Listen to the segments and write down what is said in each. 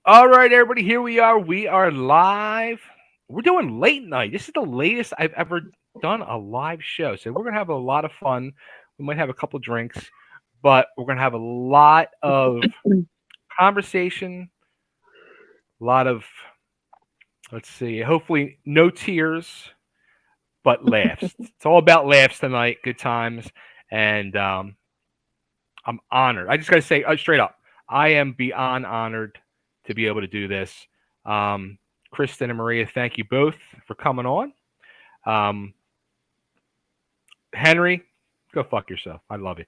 All right, everybody, here we are. We are live. We're doing late night. This is the latest I've ever done a live show. So we're going to have a lot of fun. We might have a couple drinks, but we're going to have a lot of conversation, a lot of, let's see, hopefully no tears, but laughs. It's all about laughs tonight, good times. And I'm honored. I just got to say straight up, I am beyond honored to be able to do this. Um, Krysten and Maria, thank you both for coming on. Um, Henry, go fuck yourself. I love you.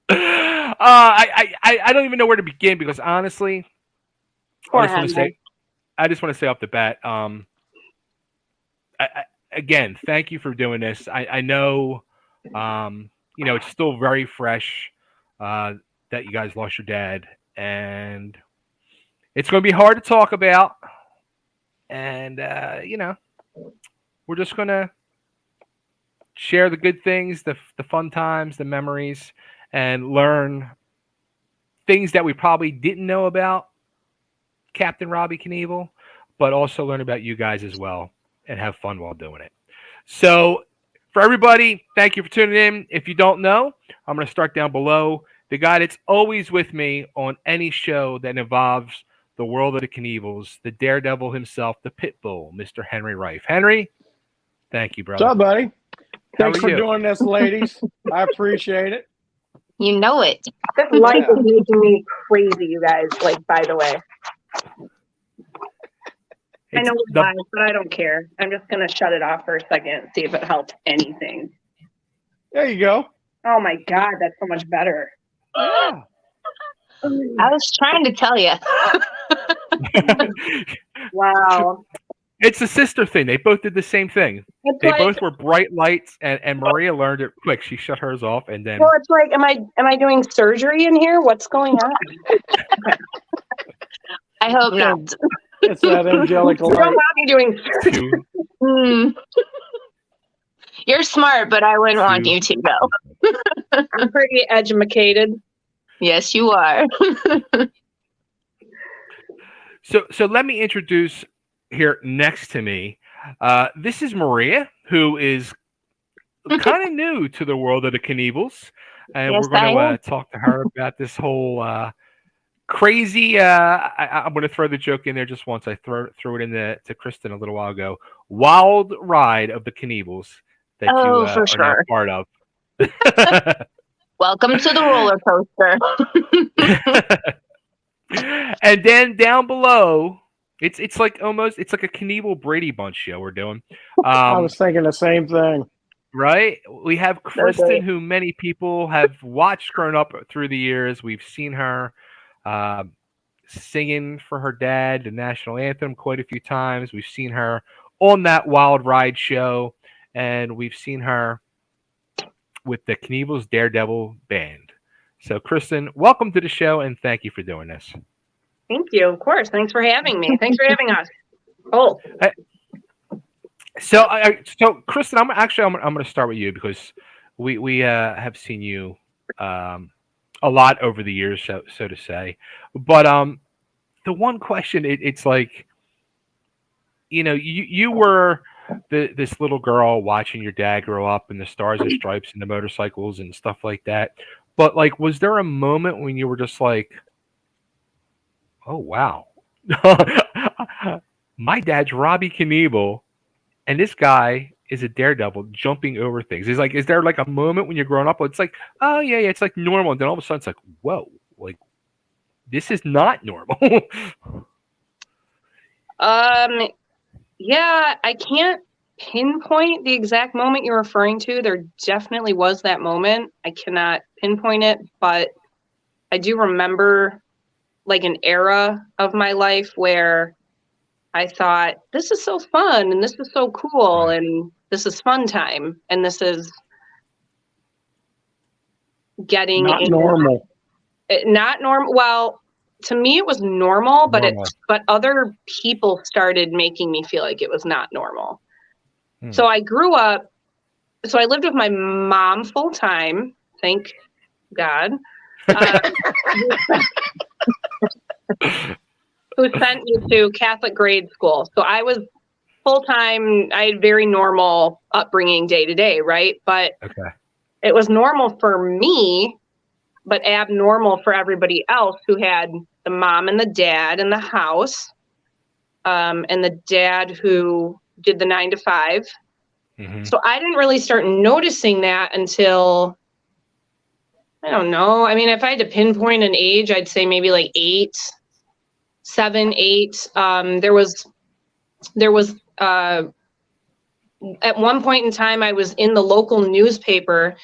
I don't even know where to begin because honestly, I Poor just want to Henry. say I just want to say off the bat. Again, thank you for doing this. I know, it's still very fresh that you guys lost your dad, and it's going to be hard to talk about. And we're just going to share the good things, the fun times, the memories, and learn things that we probably didn't know about Captain Robbie Knievel, but also learn about you guys as well and have fun while doing it. So, for everybody, thank you for tuning in. If you don't know, I'm going to start down below. The guy that's always with me on any show that involves the world of the Knievels, the Daredevil himself, the Pitbull, Mr. Henry Rife. Henry, thank you, What's brother. up, buddy? How Thanks are for you? doing this, ladies. I appreciate it. You know it. This light Yeah. is making me crazy, you guys. Like, by the way, I know we're live, but I don't care. I'm just gonna shut it off for a second and see if it helps anything. There you go. Oh my god, that's so much better. Yeah. I was trying to tell you. Wow. It's a sister thing. They both did the same thing. It's They like, both were bright lights, and Maria learned it quick. She shut hers off, and then well, it's like, am I doing surgery in here? What's going on? I hope not. It's that angelic You don't light. want me doing surgery. Hmm. You're smart, but I wouldn't want you to go. I'm pretty educated. Yes, you are. so let me introduce here next to me. This is Maria, who is kind of new to the world of the Knievels, and Yes, we're going I am. to talk to her about this whole crazy. I'm going to throw the joke in there just once. I threw it in to Krysten a little while ago. Wild ride of the Knievels that Oh, you for are now sure. part of. Welcome to the roller coaster. And then down below, it's like almost it's like a Knievel Brady Bunch show we're doing. I was thinking the same thing. Right? We have Krysten, great. who many people have watched growing up through the years. We've seen her singing for her dad the national anthem quite a few times. We've seen her on that Wild Ride show, and we've seen her with the Knievel's Daredevil band. So, Krysten, welcome to the show, and thank you for doing this. Thank you. Of course. Thanks for having me. Thanks for having us. Oh, So, Krysten, I'm going to start with you because we have seen you a lot over the years, so to say. But the one question, it's like, you were this little girl watching your dad grow up and the Stars and Stripes and the motorcycles and stuff like that. But like, was there a moment when you were just like, oh wow, my dad's Robbie Knievel, and this guy is a daredevil jumping over things. Is like, is there like a moment when you're growing up? It's like, oh yeah, it's like normal, and then all of a sudden it's like, whoa, like this is not normal. yeah, I can't pinpoint the exact moment you're referring to. There definitely was that moment. I cannot pinpoint it, but I do remember like an era of my life where I thought, this is so fun and this is so cool Right. and this is fun time and this is getting Not into- normal. not normal. Well, to me it was normal, but Normal. but other people started making me feel like it was not normal. Hmm. So I grew up, so I lived with my mom full time, thank God. who sent me to Catholic grade school. So I was full-time. I had very normal upbringing day to day, right? But Okay. it was normal for me, but abnormal for everybody else who had the mom and the dad in the house, and the dad who did the 9 to 5. Mm-hmm. So I didn't really start noticing that until, I don't know. I mean, if I had to pinpoint an age, I'd say maybe like 7, 8. There was at one point in time, I was in the local newspaper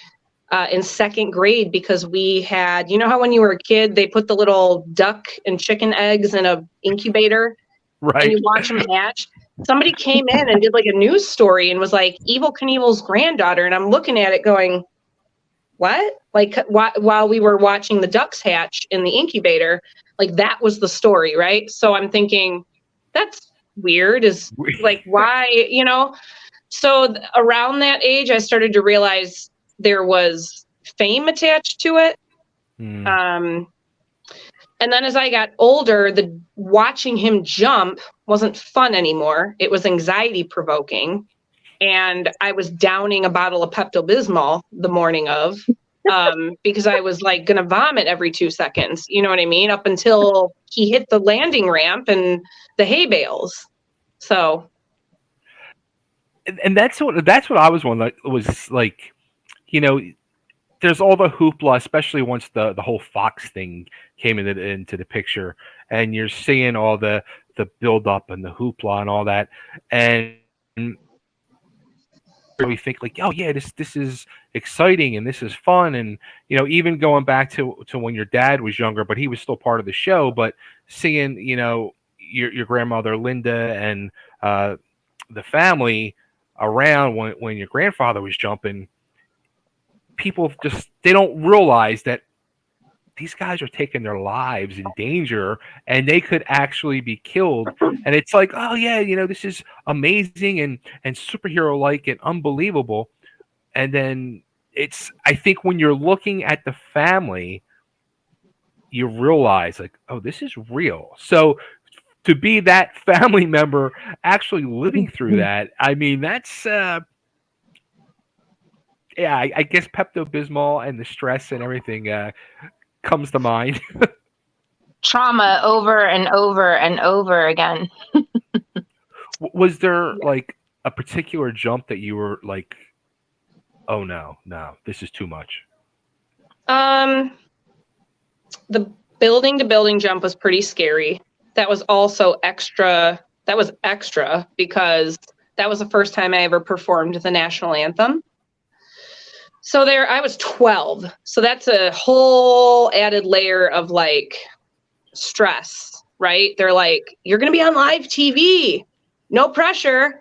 in 2nd grade because we had, you know how when you were a kid, they put the little duck and chicken eggs in a incubator, Right. and you watch them hatch. Somebody came in and did like a news story and was like, Evel Knievel's granddaughter. And I'm looking at it going, what? Like while we were watching the ducks hatch in the incubator, like that was the story, right? So I'm thinking, that's weird. Is like, why, you know? So around that age, I started to realize there was fame attached to it. And then as I got older, the watching him jump wasn't fun anymore. It was anxiety provoking. And I was downing a bottle of Pepto-Bismol the morning of, because I was like going to vomit every 2 seconds. You know what I mean? Up until he hit the landing ramp and the hay bales. So. And that's what I was wondering. Was like, you know, there's all the hoopla, especially once the whole Fox thing came into the picture, and you're seeing all the build up and the hoopla and all that, and we think like, oh yeah, this is exciting and this is fun, and you know, even going back to when your dad was younger, but he was still part of the show, but seeing, you know, your grandmother Linda and the family around when your grandfather was jumping. People just, they don't realize that these guys are taking their lives in danger and they could actually be killed. And it's like, oh yeah, you know, this is amazing and superhero like and unbelievable. And then it's, I think when you're looking at the family, you realize like, oh, this is real. So to be that family member actually living through that, I mean, that's yeah, I guess Pepto-Bismol and the stress and everything comes to mind. Trauma over and over and over again. Was there like a particular jump that you were like, oh no, this is too much? The building to building jump was pretty scary. That was also extra. That was extra because that was the first time I ever performed the national anthem. So there, I was 12. So that's a whole added layer of like stress, right? They're like, you're going to be on live TV. No pressure.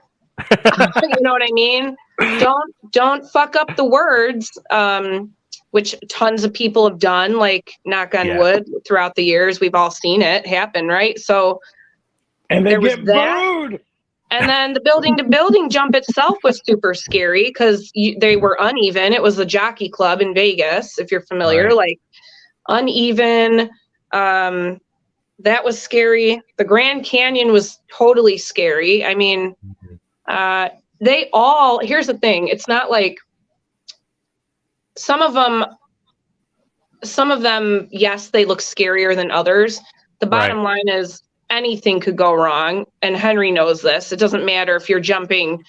You know what I mean? Don't fuck up the words, which tons of people have done, like knock on wood throughout the years. We've all seen it happen, right? So and they get booed. And then the building to building jump itself was super scary because they were uneven. It was the Jockey Club in Vegas, if you're familiar, right. Like uneven. That was scary. The Grand Canyon was totally scary. I mean, here's the thing. It's not like some of them, yes, they look scarier than others. The bottom line is, anything could go wrong, and Henry knows this. It doesn't matter if you're jumping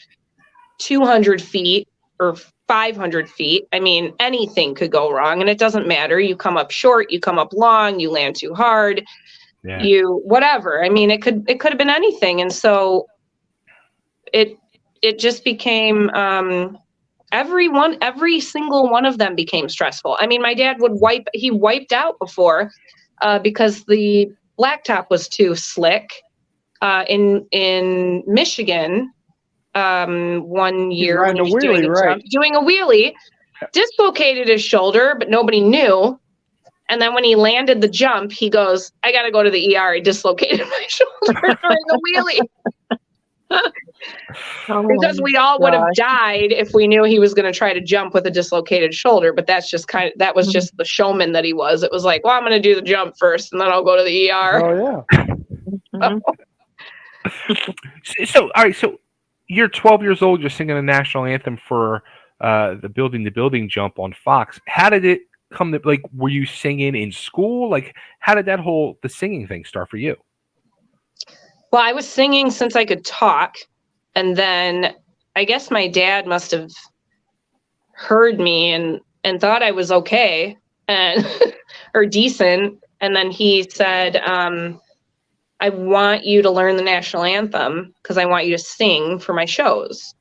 200 feet or 500 feet. I mean, anything could go wrong, and it doesn't matter. You come up short, you come up long, you land too hard, you whatever. I mean, it could have been anything, and so it just became every single one of them became stressful. I mean, my dad wiped out before because the blacktop was too slick in Michigan. 1 year when he was doing a wheelie, dislocated his shoulder, but nobody knew. And then when he landed the jump, he goes, I got to go to the ER. I dislocated my shoulder during the wheelie. Because we all would have died if we knew he was going to try to jump with a dislocated shoulder. But that's just that was just the showman that he was. It was like, well, I'm going to do the jump first and then I'll go to the ER. Oh, yeah. So, all right. So you're 12 years old. You're singing the national anthem for the building jump on Fox. How did it come to, like, were you singing in school? Like, how did the singing thing start for you? Well, I was singing since I could talk. And then I guess my dad must have heard me and thought I was okay and or decent. And then he said, I want you to learn the national anthem because I want you to sing for my shows.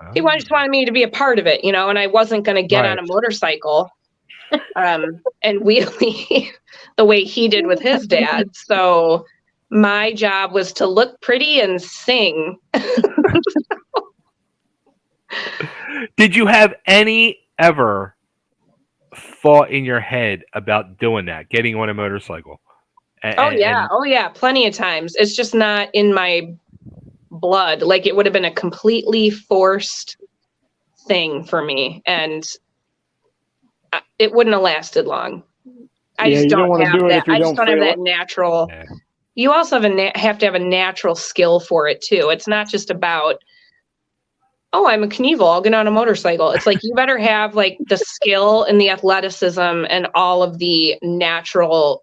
Oh. He just wanted me to be a part of it, and I wasn't going to get on a motorcycle and wheelie the way he did with his dad. So my job was to look pretty and sing. Did you have any ever thought in your head about doing that, getting on a motorcycle? Oh yeah, plenty of times. It's just not in my blood. Like, it would have been a completely forced thing for me, and it wouldn't have lasted long. I just don't have that. I just don't have that natural. Yeah. You also have to have a natural skill for it too. It's not just about, oh, I'm a Knievel, I'll get on a motorcycle. It's like, you better have like the skill and the athleticism and all of the natural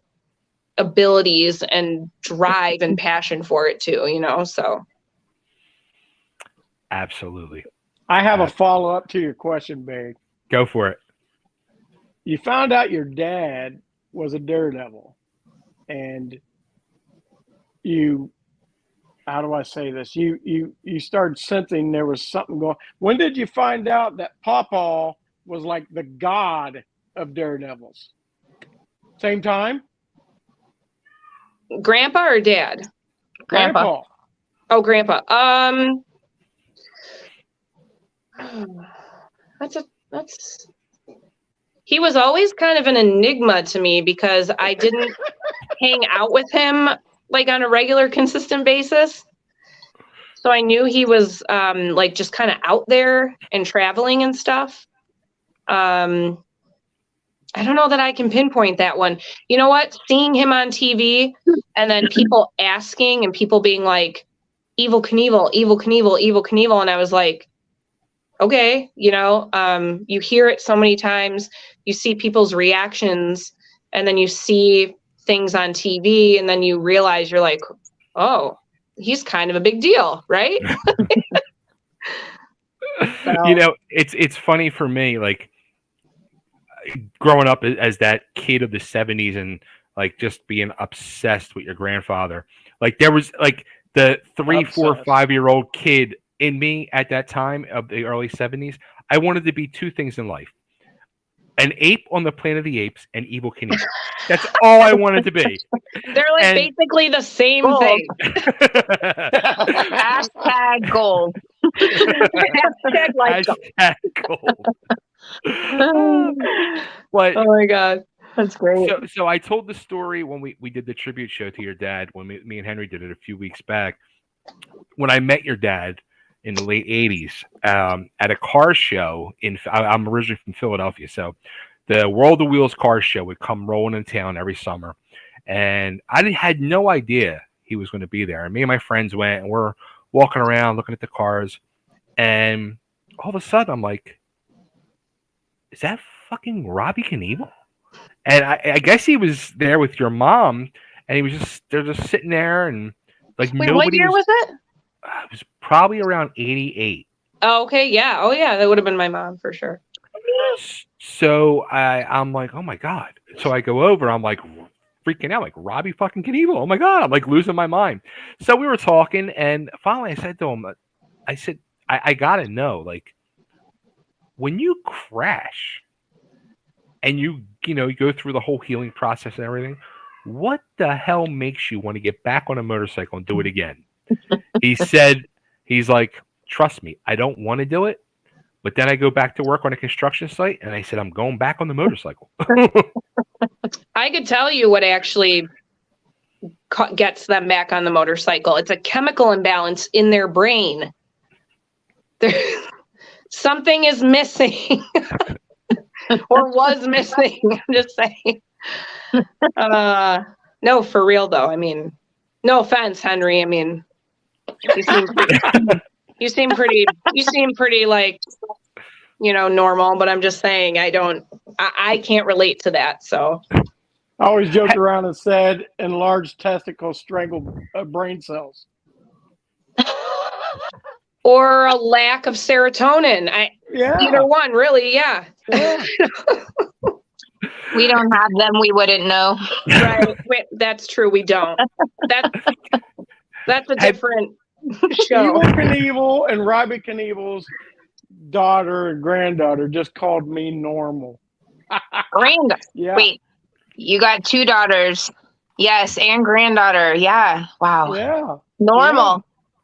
abilities and drive and passion for it too, so. Absolutely. I have a follow-up to your question, babe. Go for it. You found out your dad was a Daredevil, and you, how do I say this? You started sensing there was something going. When did you find out that Pawpaw was like the god of Daredevils? Same time? Grandpa or dad? Grandpa. Oh, Grandpa. He was always kind of an enigma to me because I didn't hang out with him like on a regular, consistent basis. So I knew he was like just kind of out there and traveling and stuff. I don't know that I can pinpoint that one. You know what? Seeing him on TV and then people asking and people being like, Evil Knievel, Evil Knievel, Evil Knievel. And I was like, okay, you hear it so many times, you see people's reactions, and then you see things on TV, and then you realize you're like, oh, he's kind of a big deal, right? So. It's funny for me, like, growing up as that kid of the 70s and like just being obsessed with your grandfather. Like, there was like the 3, 4, 5-year-old kid in me at that time of the early 70s. I wanted to be two things in life: an ape on the Planet of the Apes and Evil Knievel. That's all I wanted to be. They're like basically the same thing. Hashtag gold. Hashtag gold. But, oh my God, that's great. So I told the story when we did the tribute show to your dad, when me and Henry did it a few weeks back, when I met your dad in the late 80s at a car show. I'm originally from Philadelphia, so the World of Wheels car show would come rolling in town every summer, and I had no idea he was going to be there. And me and my friends went, and we're walking around looking at the cars, and all of a sudden I'm like, is that fucking Robbie Knievel? And I guess he was there with your mom, and they're just sitting there, and like, wait, nobody. What year was it? It was probably around 88. Oh, okay, yeah. Oh, yeah, that would have been my mom for sure. So I'm like, oh my God. So I go over, I'm like freaking out, like, Robbie fucking Knievel. Oh my God, I'm like losing my mind. So we were talking, and finally I said to him, I gotta know, like, when you crash and you go through the whole healing process and everything, what the hell makes you want to get back on a motorcycle and do it again? He's like, trust me, I don't want to do it, but then I go back to work on a construction site, and I said, I'm going back on the motorcycle. I could tell you what actually gets them back on the motorcycle. It's a chemical imbalance in their brain. Something is missing or was missing. I'm just saying. No, for real though. I mean, no offense, Henry. I mean, you seem pretty like, normal, but I'm just saying I can't relate to that. So I always joked around and said enlarged testicles strangle brain cells. Or a lack of serotonin. Either one, really. Yeah. We don't have them. We wouldn't know. Right. That's true. We don't. That's a different show. Evel Knievel and Robbie Knievel's daughter and granddaughter just called me normal. Yeah. Wait, you got 2 daughters. Yes, and granddaughter. Yeah. Wow. Yeah. Normal. Yeah.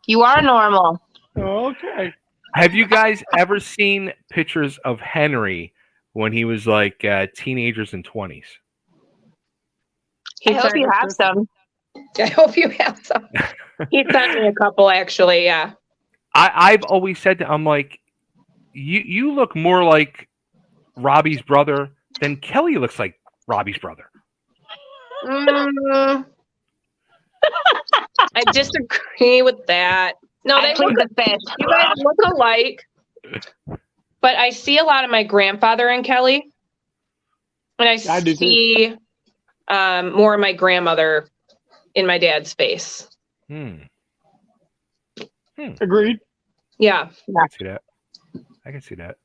You are normal. Okay. Have you guys ever seen pictures of Henry when he was like teenagers and 20s? I hope you have some. I hope you have some. He sent me a couple, actually. Yeah. I've always said that I'm like, you look more like Robbie's brother than Kelly looks like Robbie's brother. I disagree with that. No, you guys look alike. But I see a lot of my grandfather in Kelly, and I see more of my grandmother in my dad's face. Agreed. Yeah. I can see that.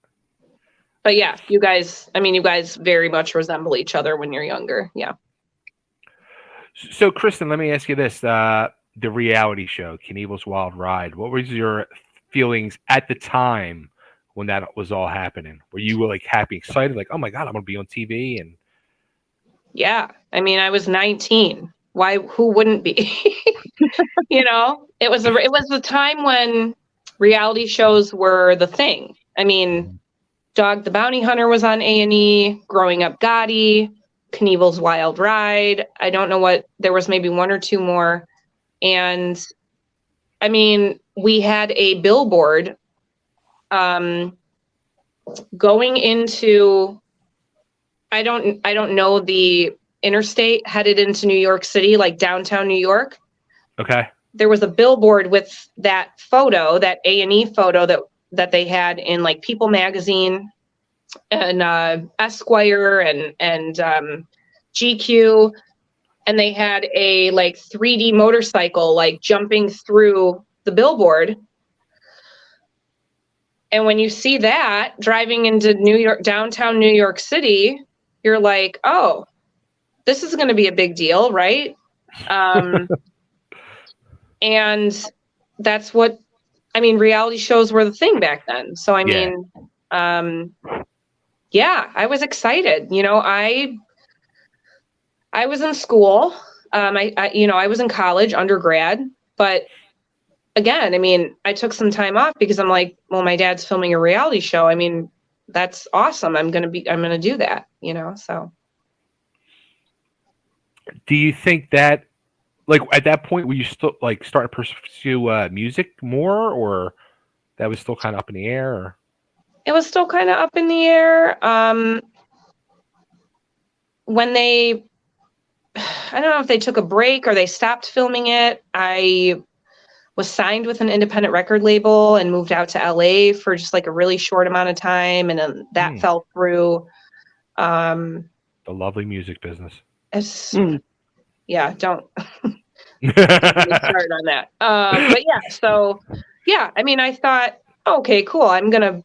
But yeah, you guys very much resemble each other when you're younger. Yeah. So, Krysten, let me ask you this. The reality show, Knievel's Wild Ride, what was your feelings at the time when that was all happening? Were you like happy, excited, like, oh my God, I'm going to be on TV? And yeah, I mean, I was 19. Who wouldn't be? It was the time when reality shows were the thing. I mean, Dog the Bounty Hunter was on A&E, Growing Up Gotti, Knievel's Wild Ride. I don't know there was maybe 1 or 2 more. And I mean, we had a billboard going into, I don't know the interstate headed into New York City, like downtown New York. Okay. There was a billboard with that photo, that A&E photo that they had in like People magazine and Esquire and GQ. And they had a like 3D motorcycle like jumping through the billboard. And when you see that driving into downtown New York City, you're like, oh, this is going to be a big deal, right? And that's what, reality shows were the thing back then. So, I was excited. I was in school. I was in college, undergrad, but again, I took some time off because I'm like, well, my dad's filming a reality show. That's awesome. I'm going to do that, so. Do you think that, like, at that point, were you still like starting to pursue music more, or that was still kind of up in the air? Or? It was still kind of up in the air. When they, I don't know if they took a break or they stopped filming it. I was signed with an independent record label and moved out to LA for just like a really short amount of time. And then that fell through. The lovely music business. Yeah, don't start on that. But yeah, so yeah, I thought, okay, cool. I'm gonna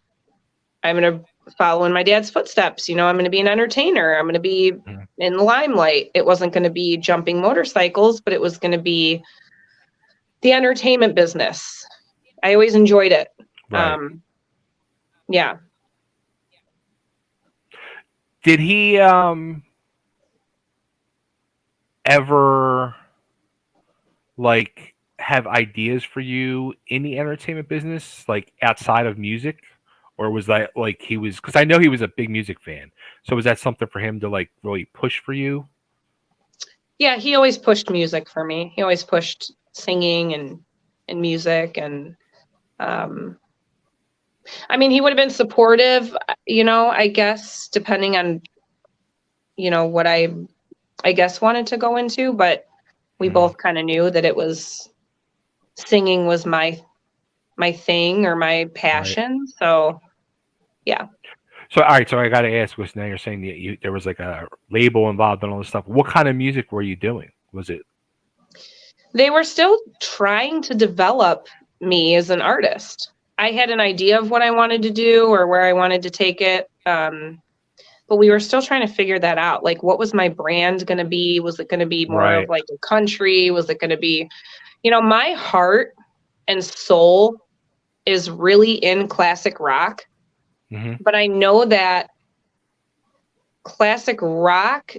follow in my dad's footsteps. I'm gonna be an entertainer. I'm gonna be in the limelight. It wasn't gonna be jumping motorcycles, but it was gonna be the entertainment business. I always enjoyed it. Right. Yeah. Did he ever like have ideas for you in the entertainment business, like outside of music? Or was that like he was, because I know he was a big music fan. So was that something for him to like really push for you? Yeah, he always pushed music for me. He always pushed singing and music, and I mean, he would have been supportive, I guess, depending on, what I guess wanted to go into, but we both kind of knew that singing was my thing or my passion. Right. So, yeah. So, all right. So I got to ask, because now you're saying that there was like a label involved in all this stuff. What kind of music were you doing? Was it? They were still trying to develop me as an artist. I had an idea of what I wanted to do or where I wanted to take it. But we were still trying to figure that out. Like, what was my brand going to be? Was it going to be more of like a country? Was it going to be, my heart and soul is really in classic rock. Mm-hmm. But I know that classic rock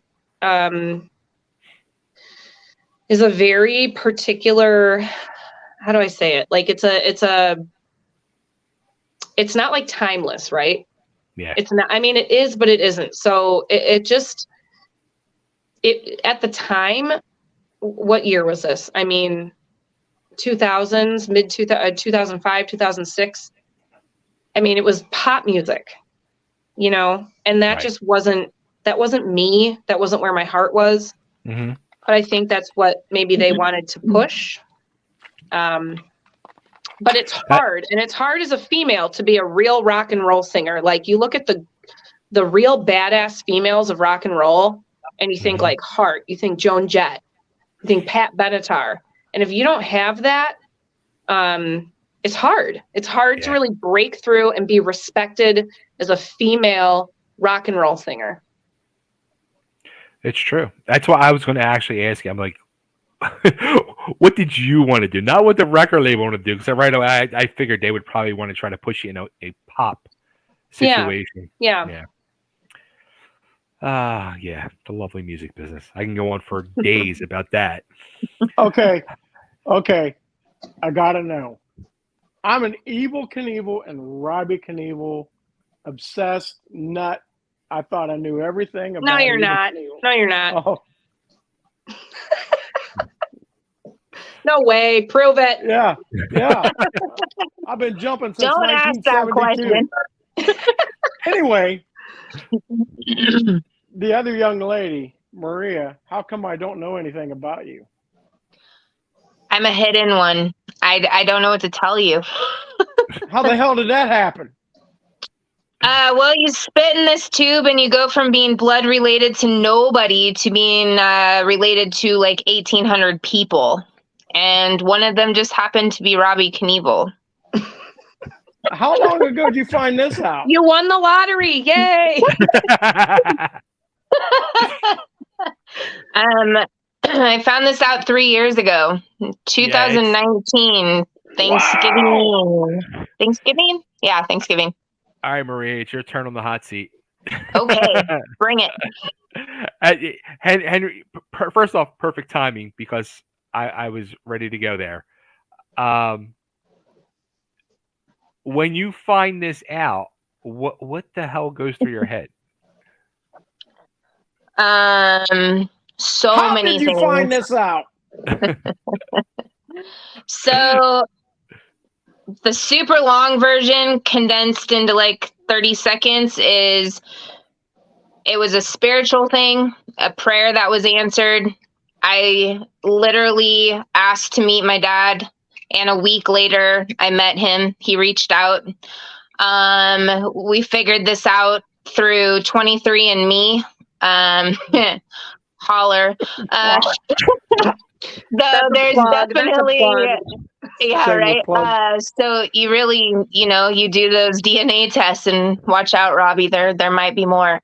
is a very particular, how do I say it? Like, it's not like timeless, right? Yeah. It's not, I mean, it is, but it isn't. So it at the time, what year was this? I mean, 2000s, 2005, 2006. I mean, it was pop music, and that just wasn't me. That wasn't where my heart was. Mm-hmm. But I think that's what maybe they wanted to push. But it's hard, and it's hard as a female to be a real rock and roll singer. Like, you look at the real badass females of rock and roll, and you think like Heart, you think Joan Jett, you think Pat Benatar. And if you don't have that, it's hard. It's hard to really break through and be respected as a female rock and roll singer. It's true. That's why I was going to actually ask you. I'm like, what did you want to do? Not what the record label wanted to do. Because right away, I figured they would probably want to try to push you in a pop situation. Yeah. Yeah. The lovely music business. I can go on for days about that. Okay. I gotta know. I'm an Evel Knievel and Robbie Knievel obsessed nut. I thought I knew everything about. No, you're not. Knievel. No, you're not. Oh. No way. Prove it. Yeah. I've been jumping since Don't 1972. Ask that question. Anyway, the other young lady, Maria, how come I don't know anything about you? I'm a hidden one. I don't know what to tell you. How the hell did that happen? Well, you spit in this tube and you go from being blood related to nobody to being related to like 1,800 people. And one of them just happened to be Robbie Knievel. How long ago did you find this out? You won the lottery. Yay. I found this out 3 years ago, 2019, Thanksgiving. Wow. Thanksgiving? Yeah, Thanksgiving. All right, Maria, it's your turn on the hot seat. Okay, bring it. Henry, first off, perfect timing because I was ready to go there. When you find this out, what the hell goes through your head? So How many did you things. find this out? So the super long version condensed into like 30 seconds is it was a spiritual thing, a prayer that was answered. I literally asked to meet my dad, and a week later I met him. He reached out. We figured this out through 23andMe. Holler. There's definitely, yeah, right. So you really, you do those DNA tests and watch out, Robbie. There might be more.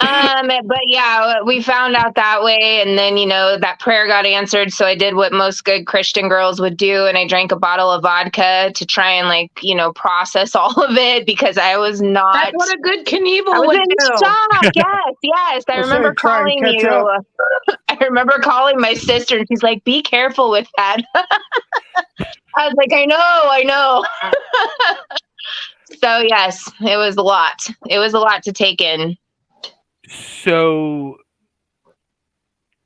But yeah, we found out that way, and then that prayer got answered. So I did what most good Christian girls would do, and I drank a bottle of vodka to try and process all of it because I was not. That's what a good Knievel I was would in do. shock. Yes. I remember calling you. I remember calling my sister, and she's like, "Be careful with that." I was like, I know. So yes, it was a lot. It was a lot to take in. So,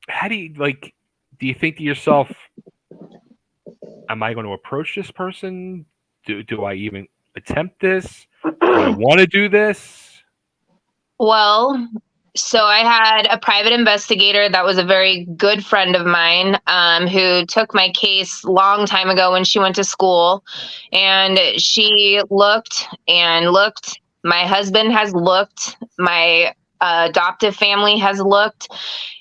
how do you like? Do you think to yourself, "Am I going to approach this person? Do I even attempt this? Do I want to do this?" Well, so I had a private investigator that was a very good friend of mine, who took my case long time ago when she went to school, and she looked and looked. My husband has looked. My adoptive family has looked.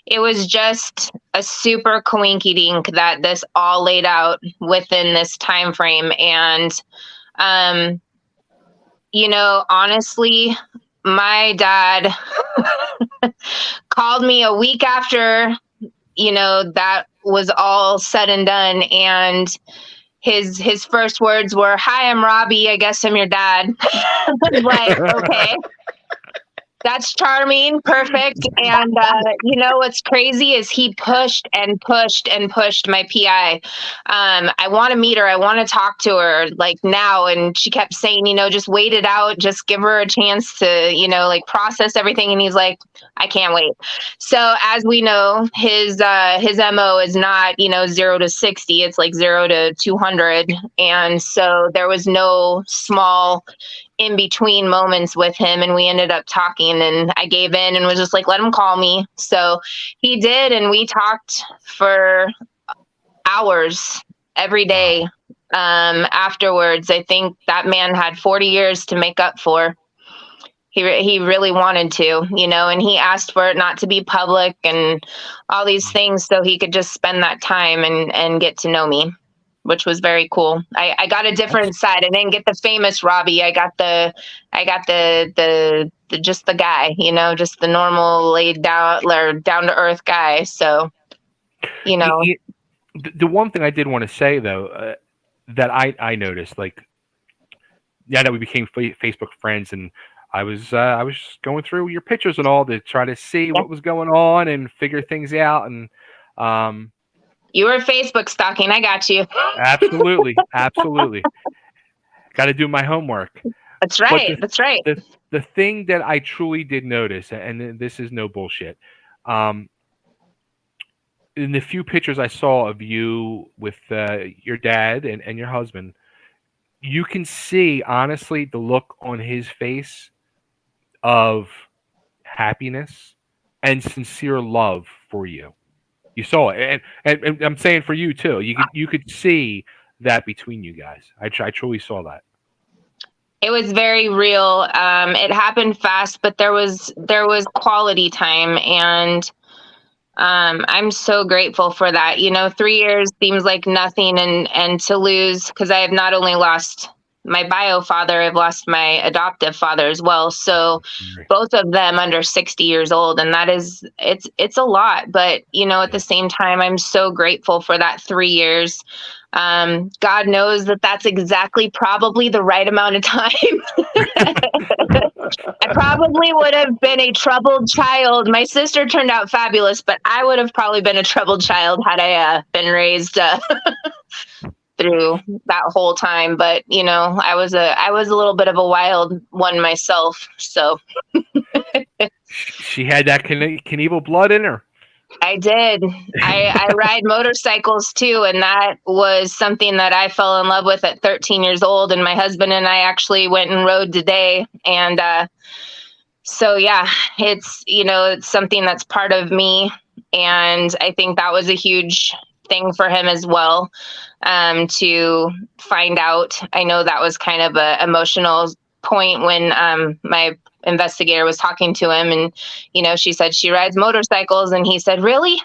It was just a super coinky dink that this all laid out within this time frame, and um, honestly, my dad called me a week after, that was all said and done. And his first words were, "Hi, I'm Robbie. I guess I'm your dad." I was like, okay. That's charming, perfect. And what's crazy is he pushed and pushed and pushed my PI. I want to meet her. I want to talk to her like now. And she kept saying, just wait it out. Just give her a chance to, process everything. And he's like, I can't wait. So as we know, his MO is not, 0 to 60. It's like 0 to 200. And so there was no small in between moments with him, and we ended up talking, and I gave in and was just like, let him call me. So he did, and we talked for hours every day. Afterwards, I think that man had 40 years to make up for. He really wanted to, and he asked for it not to be public and all these things so he could just spend that time and get to know me, which was very cool. I got a different side. I didn't get the famous Robbie. I got the just the guy, just the normal laid down or down to earth guy. So, The one thing I did want to say though, that I noticed, like, yeah, that we became Facebook friends, and I was going through your pictures and all to try to see what was going on and figure things out, and you were Facebook stalking. I got you. Absolutely. Got to do my homework. That's right. That's right. The thing that I truly did notice, and this is no bullshit, in the few pictures I saw of you with your dad and your husband, you can see, honestly, the look on his face of happiness and sincere love for you. You saw it, and I'm saying for you too. You could see that between you guys. I truly saw that. It was very real. It happened fast, but there was quality time, and I'm so grateful for that. 3 years seems like nothing, and to lose, because I have not only lost my bio father, I've lost my adoptive father as well. So both of them under 60 years old. And that is, it's a lot, but at the same time, I'm so grateful for that 3 years. God knows that that's exactly probably the right amount of time. I probably would have been a troubled child. My sister turned out fabulous, but I would have probably been a troubled child had I been raised through that whole time. But I was a little bit of a wild one myself. So she had that Knievel blood in her. I did. I ride motorcycles too, and that was something that I fell in love with at 13 years old. And my husband and I actually went and rode today. And so yeah, it's it's something that's part of me, and I think that was a huge thing for him as well, to find out. I know that was kind of a emotional point when my investigator was talking to him, and she said she rides motorcycles, and he said, really?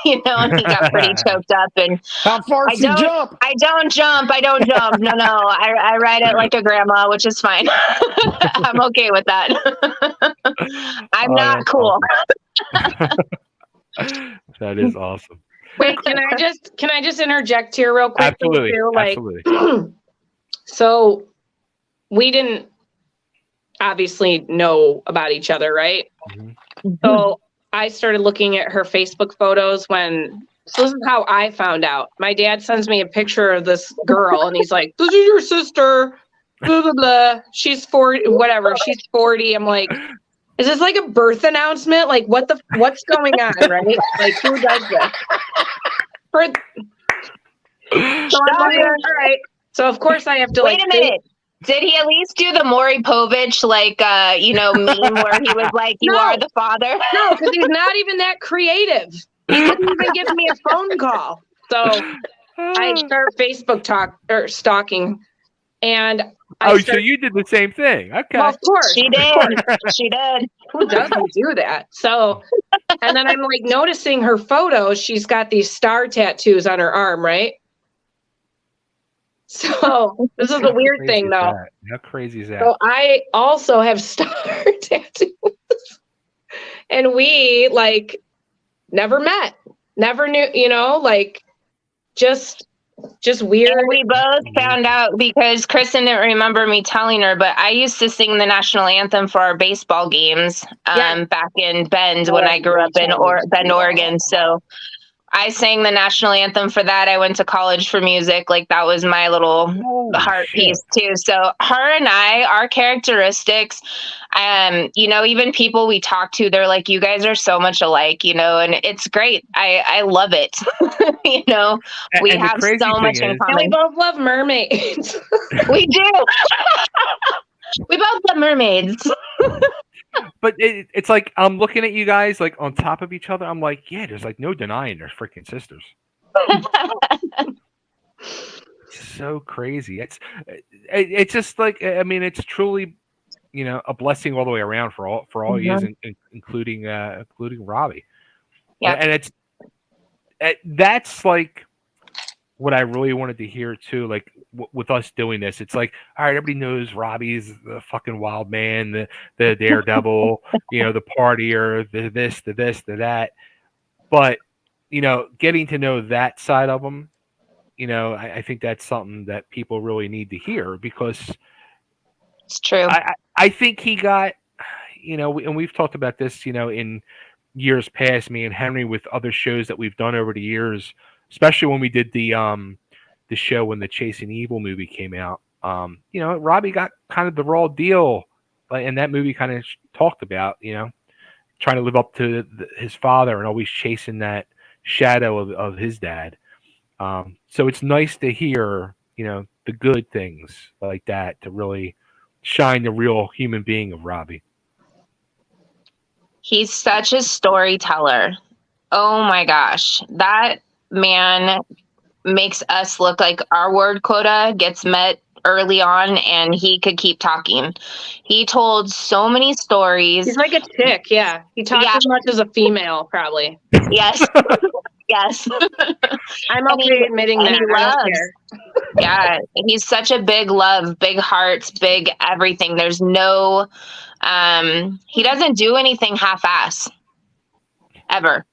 And he got pretty choked up. And how far does he jump? I don't jump. No, I ride it like a grandma, which is fine. I'm okay with that. I'm not cool. Awesome. That is awesome. Wait, can I just interject here real quick? Absolutely. Too? Absolutely. So we didn't obviously know about each other, right? Mm-hmm. So I started looking at her Facebook photos so this is how I found out. My dad sends me a picture of this girl, and he's like, this is your sister, blah, blah, blah. She's 40, whatever. She's 40. I'm like, Is this like a birth announcement? Like what's going on, right? Like who does this? For, so I'm like, all right. So of course I have to Wait a minute. Did he at least do the Maury Povich meme where he was like, "You are the father"? No, because he's not even that creative. He didn't even give me a phone call. So I start Facebook stalking, and so you did the same thing? Okay, well, of course She did. She did. Who doesn't do that? So, and then I'm like noticing her photos. She's got these star tattoos on her arm, right? So this is a weird thing, though. How crazy is that? So I also have star tattoos, and we like never met, never knew, just weird. And we both found out because Krysten didn't remember me telling her, but I used to sing the national anthem for our baseball games back in Bend when I grew up in Bend, Oregon. So I sang the national anthem for that. I went to college for music. Like that was my little heart piece too. So her and I, our characteristics, even people we talk to, they're like, you guys are so much alike, and it's great. I love it. We have so much in common. And we both love mermaids. We do. We both love mermaids. But it's like I'm looking at you guys like on top of each other. I'm like, yeah, there's like no denying they're freaking sisters. So crazy. It's just like, I mean, it's truly, a blessing all the way around for all you, including Robbie. Yeah, and that's like what I really wanted to hear too. Like with us doing this, it's like, all right, everybody knows Robbie's the fucking wild man, the daredevil, the partier, the this, the that. But getting to know that side of him, I think that's something that people really need to hear because it's true. I think he got, and we've talked about this, in years past, me and Henry, with other shows that we've done over the years, especially when we did the show when the Chasing Evil movie came out. Robbie got kind of the raw deal, and that movie kind of talked about, trying to live up to his father and always chasing that shadow of his dad. So it's nice to hear, the good things like that to really shine the real human being of Robbie. He's such a storyteller. Oh my gosh. That man makes us look like our word quota gets met early on and he could keep talking. He told so many stories. He's like a chick, yeah. He talks as much as a female, probably. Yes. Yes. I'm okay admitting that. He loves. Yeah. He's such a big love, big hearts, big everything. There's no he doesn't do anything half-ass. Ever.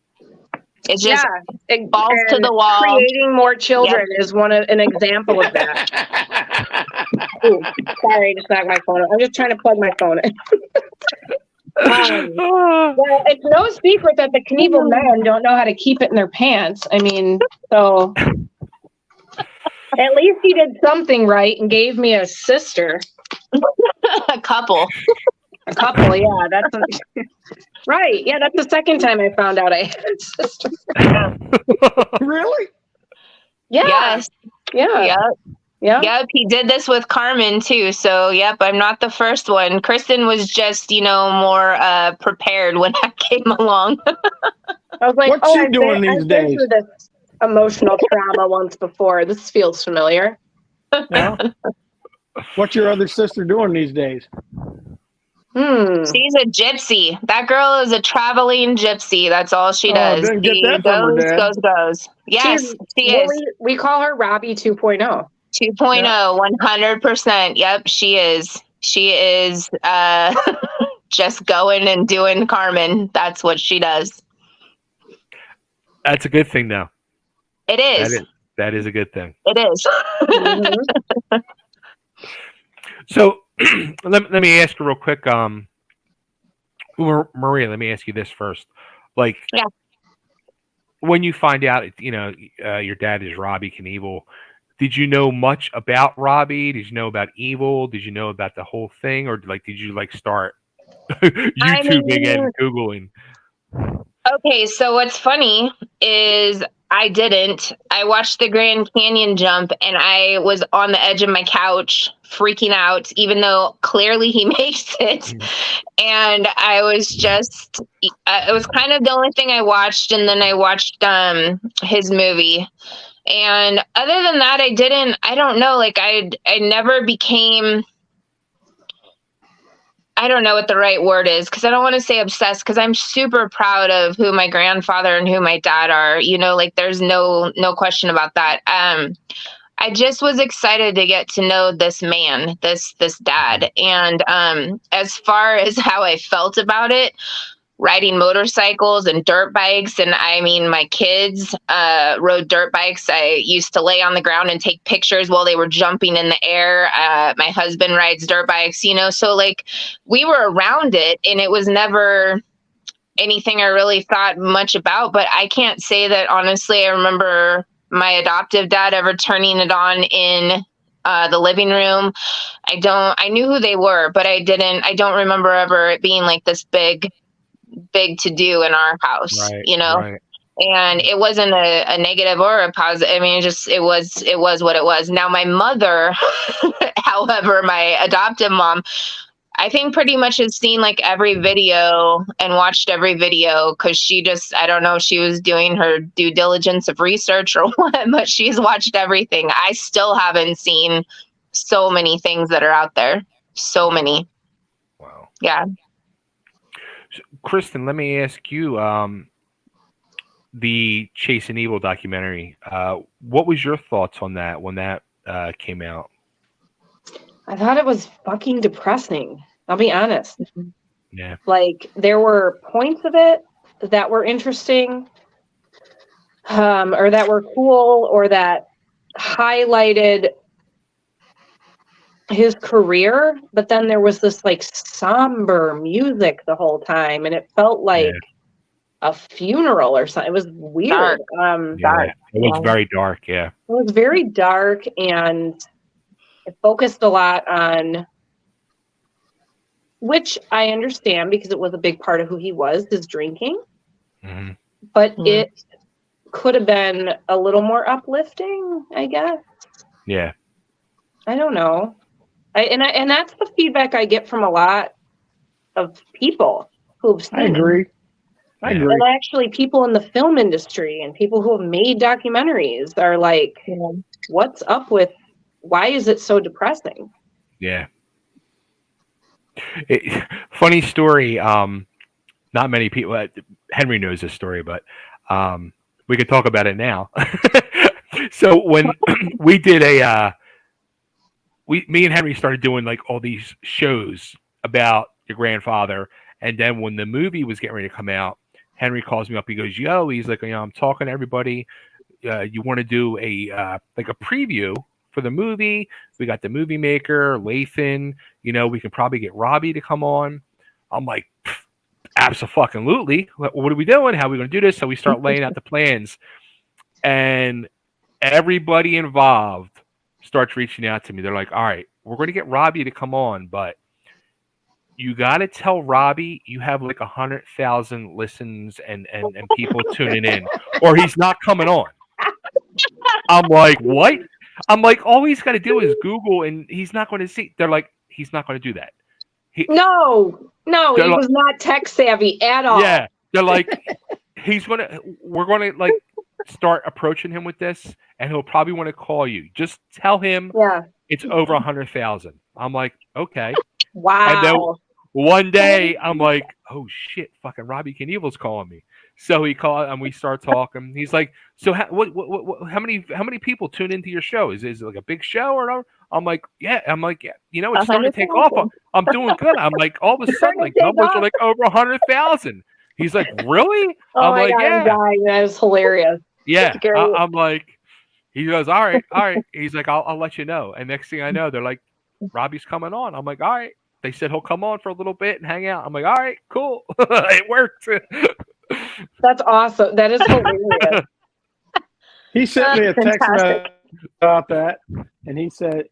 It's just balls to the wall. Creating more children is an example of that. Ooh, sorry, just knocked my phone. I'm just trying to plug my phone in. Well, it's no secret that the Knievel men don't know how to keep it in their pants. I mean, so at least he did something right and gave me a sister. A couple, yeah. That's right. Yeah, that's the second time I found out I had a sister. Really? Yeah. Yes. Yeah. Yep. Yeah. Yep. He did this with Carmen too. So yep, I'm not the first one. Krysten was just, more prepared when I came along. I was like, what's she doing these days? I've been through this emotional trauma once before. This feels familiar. Yeah. What's your other sister doing these days? She's a gypsy. That girl is a traveling gypsy. That's all she does. Didn't get She that from her dad. goes. Yes, she is. We call her Robbie 2.0. 2.0, 100%. Yep, she is. She is just going and doing Carmen. That's what she does. That's a good thing, though. It is. That is a good thing. It is. Mm-hmm. So let me ask you real quick, Maria. Let me ask you this first. Like, when you find out, your dad is Robbie Knievel, did you know much about Robbie? Did you know about Evil? Did you know about the whole thing, or did you start I YouTubing mean, and Googling. okay, so what's funny is I didn't. I watched the Grand Canyon jump and I was on the edge of my couch freaking out, even though clearly he makes it. And I was just, it was kind of the only thing I watched. And then I watched his movie. And other than that, I don't know, like I never became, I don't know what the right word is, because I don't want to say obsessed, because I'm super proud of who my grandfather and who my dad are. You know, like there's no question about that. I just was excited to get to know this man, this dad, and as far as how I felt about it, riding motorcycles and dirt bikes. And I mean, my kids rode dirt bikes. I used to lay on the ground and take pictures while they were jumping in the air. My husband rides dirt bikes, you know, so like we were around it, and it was never anything I really thought much about. But I can't say that honestly I remember my adoptive dad ever turning it on in the living room. I knew who they were, but I don't remember ever it being like this big to do in our house, Right, you know? right. And it wasn't a negative or a positive. I mean, it was what it was. Now my mother, however, my adoptive mom, I think pretty much has seen like every video and watched every video, because she just, I don't know, she was doing her due diligence of research or what, but she's watched everything. I still haven't seen so many things that are out there. So many. Wow. Yeah. So, Krysten, let me ask you, the Chasing Evil documentary. What was your thoughts on that when that came out? I thought it was fucking depressing. I'll be honest. Yeah. Like, there were points of it that were interesting, or that were cool, or that highlighted his career, but then there was this like somber music the whole time, and it felt like a funeral or something. It was weird. Dark. It was very dark. Yeah. It was very dark, and it focused a lot on, which I understand because it was a big part of who he was, his drinking. Mm-hmm. But it could have been a little more uplifting, I guess. Yeah. I don't know. And that's the feedback I get from a lot of people who've seen I agree. I agree. And actually, people in the film industry and people who have made documentaries are like, what's up with, why is it so depressing? Yeah. Funny story. Not many people, Henry knows this story, but we could talk about it now. So when we did me and Henry started doing like all these shows about your grandfather. And then when the movie was getting ready to come out, Henry calls me up. He goes, "Yo," he's like, "I'm talking to everybody. You want to do a like a preview for the movie? We got the movie maker, Lathan. We can probably get Robbie to come on." I'm like, absolutely. What are we doing? How are we going to do this? So we start laying out the plans, and everybody involved starts reaching out to me. They're like, "All right, we're going to get Robbie to come on, but you got to tell Robbie you have like 100,000 listens and people tuning in, or he's not coming on." I'm like, "What?" I'm like, "All he's got to do is Google, and he's not going to see." They're like, "He's not going to do that." No, he was not tech savvy at all. Yeah, they're like, we're gonna like start approaching him with this, and he'll probably want to call you. Just tell him it's over 100,000. I'm like, okay. Wow. And then one day I'm like, oh shit, fucking Robbie Knievel's calling me. So he called and we start talking. He's like, "So how many people tune into your show? Is it like a big show or no?" I'm like, yeah. It's starting to take off. I'm doing good. I'm like, all of a sudden, like numbers are like over 100,000. He's like, "Really?" Oh I'm like, God, "Yeah." I'm dying. That is hilarious. Yeah. I'm like, he goes, all right. He's like, I'll let you know. And next thing I know, they're like, "Robbie's coming on." I'm like, all right. They said he'll come on for a little bit and hang out. I'm like, all right, cool. It worked. That's awesome. That is hilarious. He sent me a text fantastic. about that, and he said,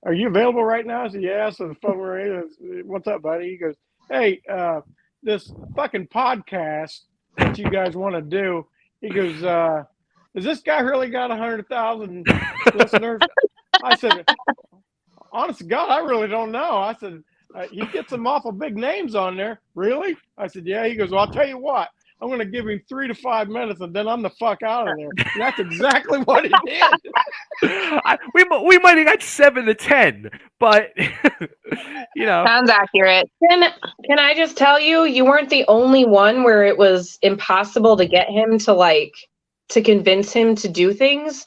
"Are you available right now?" I said, "Yeah." So the phone rang. "What's up, buddy?" He goes, hey, this fucking podcast that you guys want to do. He goes, "Has this guy really got 100,000 listeners?" I said, "Honest to God, I really don't know." I said, "He gets some awful big names on there." Really? I said, "Yeah." He goes, "Well, I'll tell you what. I'm going to give him 3 to 5 minutes, and then I'm the fuck out of there." And that's exactly what he did. We might have got 7 to 10, but Sounds accurate. Can I just tell you, you weren't the only one where it was impossible to get him to convince him to do things.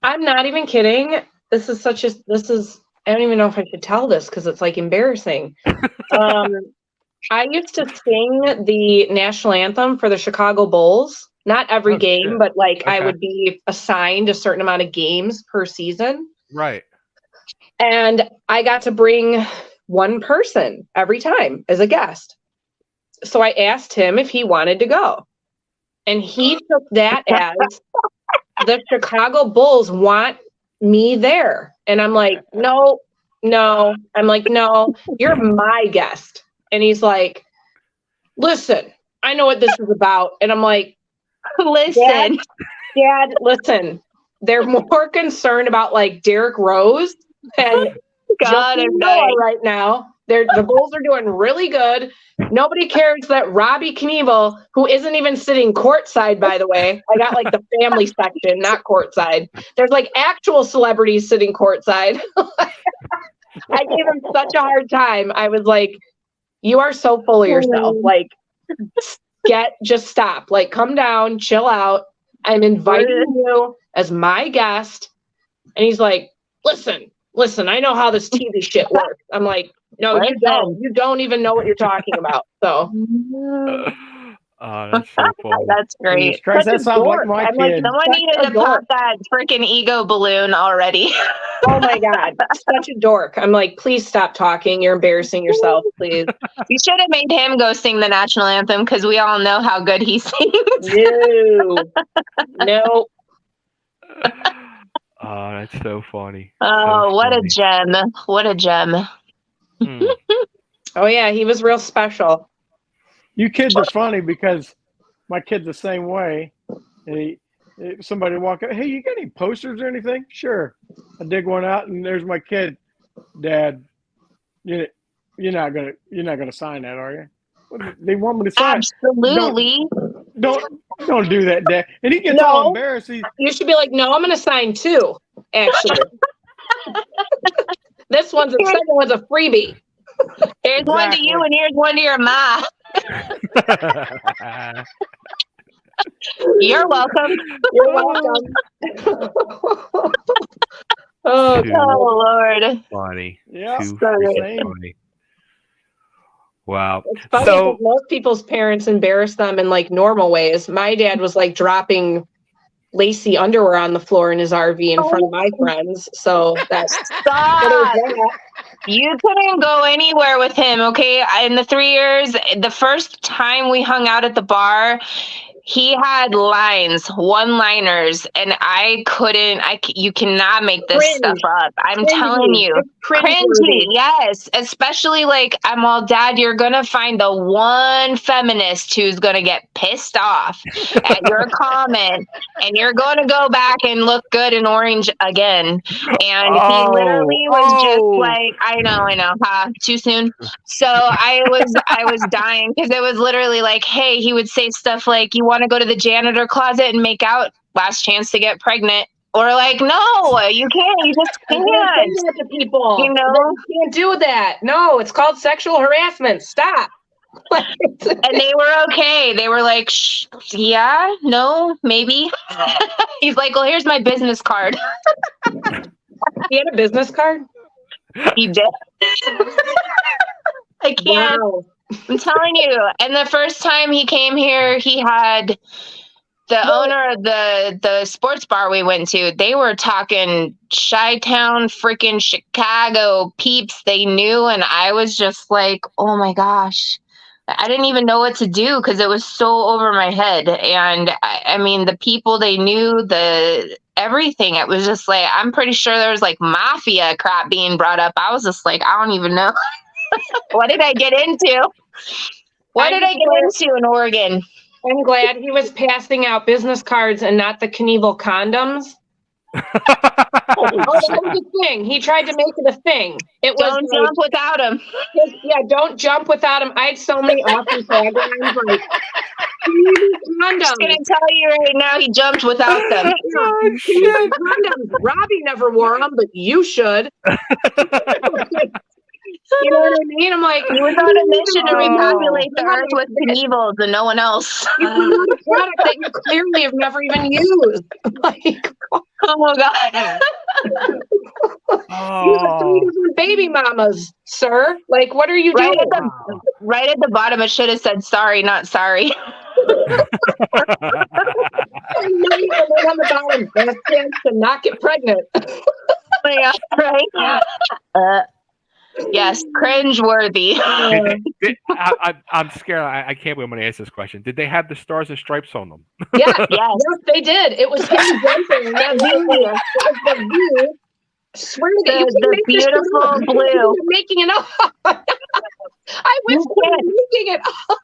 I'm not even kidding. I don't even know if I should tell this because it's like embarrassing. I used to sing the national anthem for the Chicago Bulls. Not every game, shit. but like I Okay. would be assigned a certain amount of games per season. right. And I got to bring one person every time as a guest. So I asked him if he wanted to go. And he took that as the Chicago Bulls want me there. And I'm like, no. I'm like, no, you're my guest. And he's like, listen, I know what this is about. And I'm like, Listen. Dad, listen. They're more concerned about like Derrick Rose and God, Justin I'm Noah dying. right now. The Bulls are doing really good. Nobody cares that Robbie Knievel, who isn't even sitting courtside, by the way, I got like the family section, not courtside. There's like actual celebrities sitting courtside. I gave him such a hard time. I was like, you are so full of yourself. Like, just stop. Like, come down, chill out. I'm inviting you as my guest. And he's like, listen, I know how this TV shit works. I'm like, no, you don't. You don't even know what you're talking about. So Oh, that's so funny. That's great. Jesus Christ, Such a that sounds like dork. my I'm like, kid. Someone Such needed a to dork. pop that freaking ego balloon already. oh my God, such a dork. I'm like, please stop talking. You're embarrassing yourself, please. You should have made him go sing the national anthem because we all know how good he sings. No. Oh, that's so funny. Oh, So what a funny. gem. What a gem. Hmm. Oh yeah, he was real special. You kids are funny because my kid's the same way. And somebody walk up, hey, you got any posters or anything? Sure. I dig one out, and there's my kid. Dad, you're not gonna sign that, are you? What, they want me to sign. Absolutely. Don't do that, Dad. And he gets all No. embarrassed. You should be like, no, I'm gonna sign 2, actually. This one's the second one's a freebie. Here's one to you and here's one to your ma. You're welcome. You're welcome. Oh, Too Oh, Lord. funny. Yeah, Too so freaking same. funny. Wow. it's funny So because most people's parents embarrass them in like normal ways. My dad was like dropping lacy underwear on the floor in his RV in front of my friends. So that's Stop. You couldn't go anywhere with him, okay? In the 3 years, the first time we hung out at the bar, he had one-liners, and you cannot make this Cringe. stuff up. I'm Cringy. telling you. It's Cringy, cringeworthy. yes. Especially like, I'm all, Dad, you're going to find the one feminist who's going to get pissed off at your comment, and you're going to go back and look good in orange again. And he literally was just like, I know, too soon. So I was dying because it was literally like, hey, he would say stuff like, you want to go to the janitor closet and make out? Last chance to get pregnant. Or like, no, you can't. You just I can't. can't say that to people. You know? You can't do that. No, it's called sexual harassment. Stop. And they were okay. They were like, yeah, no, maybe. He's like, well, here's my business card. He had a business card? He did. I can't. Wow. I'm telling you. And the first time he came here, he had the owner of the sports bar we went to. They were talking Chi-Town, freaking Chicago peeps they knew. And I was just like, oh my gosh. I didn't even know what to do because it was so over my head. And I mean, the people they knew, everything. It was just like, I'm pretty sure there was like mafia crap being brought up. I was just like, I don't even know. What did I get into? What did I get into in Oregon? I'm glad he was passing out business cards and not the Knievel condoms. Oh, that was a thing. He tried to make it a thing. It was Don't jump without him. Yeah, don't jump without him. I had so many awesome taglines like I'm just gonna tell you right now, he jumped without them. Oh, shit. Condoms. Robbie never wore them, but you should. You know what I mean? I'm like, he was on a mission to repopulate the earth with Knievels and no one else. You use a product that you clearly have never even used. Like, oh God. These are 3 different baby mamas, sir. Like, what are you doing? Right at the bottom, it should have said sorry, not sorry. On the bottom, best chance to not get pregnant. Yeah, right. Yes, cringe-worthy. I'm scared. I can't believe I'm going to ask this question. Did they have the stars and stripes on them? Yes, they did. It was him jumping. That video. It was the view. Swear to God, the beautiful blue. You're making it up. I wish you were making it up.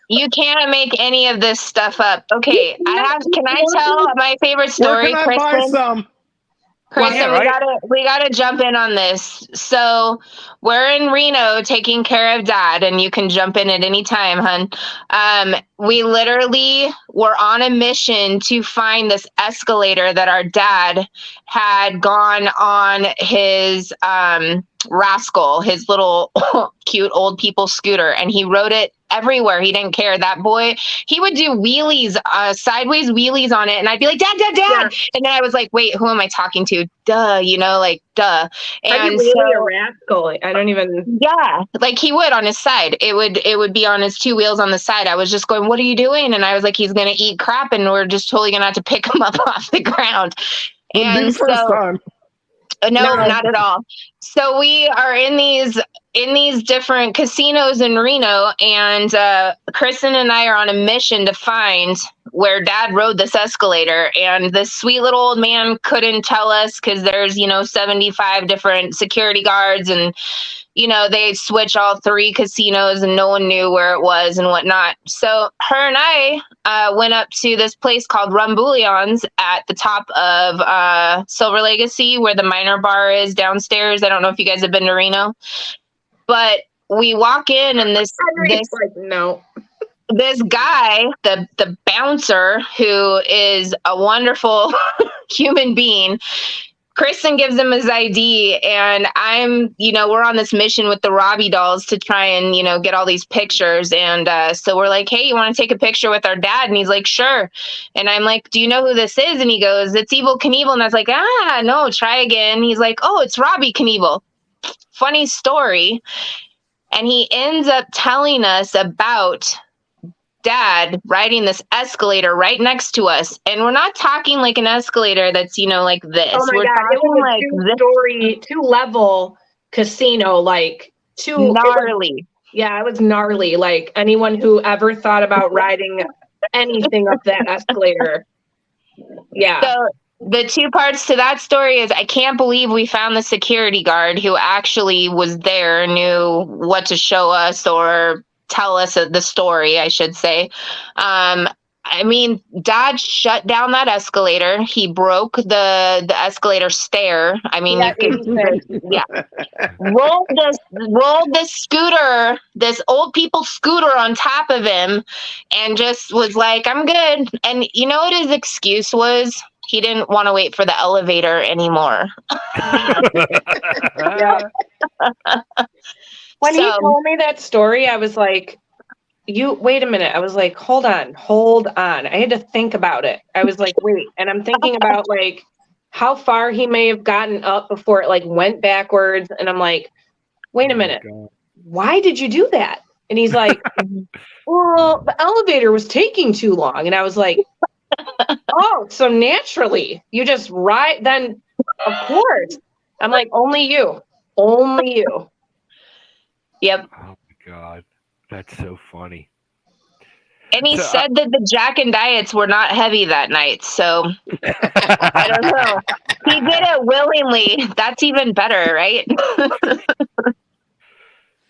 You can't make any of this stuff up. Okay, can I tell my favorite story, Where can I buy some? Krysten, yeah, right? we gotta jump in on this. So we're in Reno taking care of Dad, and you can jump in at any time, hun. We literally were on a mission to find this escalator that our dad had gone on his rascal, his little cute old people scooter, and he rode it everywhere. He didn't care. That boy, he would do wheelies, sideways wheelies on it, and I'd be like, Dad, yeah. And then I was like, wait, who am I talking to? Duh, duh. And really a rascal. I don't even. Yeah, like he would on his side. It would be on his 2 wheels on the side. I was just going, what are you doing? And I was like, he's gonna eat crap, and we're just totally gonna have to pick him up off the ground. And so, no, not at all. So we are in these different casinos in Reno, and Krysten and I are on a mission to find where Dad rode this escalator, and this sweet little old man couldn't tell us because there's 75 different security guards, and they switch all 3 casinos, and no one knew where it was and whatnot. So her and I went up to this place called Rumbouillon's at the top of Silver Legacy, where the Minor Bar is downstairs. I don't know if you guys have been to Reno, but we walk in, and this guy, the bouncer, who is a wonderful human being, Krysten gives him his ID, and we're on this mission with the Robbie dolls to try and, get all these pictures. And so we're like, hey, you want to take a picture with our dad? And he's like, sure. And I'm like, do you know who this is? And he goes, it's Evel Knievel. And I was like, no, try again. He's like, oh, it's Robbie Knievel. Funny story. And he ends up telling us about Dad riding this escalator right next to us, and we're not talking like an escalator that's like this. Oh my we're God, talking it was like this 2-level casino, like gnarly. It was gnarly. Like anyone who ever thought about riding anything up that escalator. Yeah. So the 2 parts to that story is I can't believe we found the security guard who actually was there, knew what to show us or tell us the story, I should say. Dad shut down that escalator. He broke the escalator stair. Rolled this scooter, this old people scooter on top of him, and just was like, I'm good. And you know what his excuse was? He didn't want to wait for the elevator anymore. When he told me that story, I was like, wait a minute. I was like, hold on. I had to think about it. I was like, wait. And I'm thinking about like how far he may have gotten up before it like went backwards. And I'm like, wait a minute. Why did you do that? And he's like, well, the elevator was taking too long. And I was like, oh, so naturally you just ride then, of course. I'm like, only you. Yep. Oh my God, that's so funny. And he said that the Jack and Diets were not heavy that night, so I don't know. He did it willingly. That's even better, right?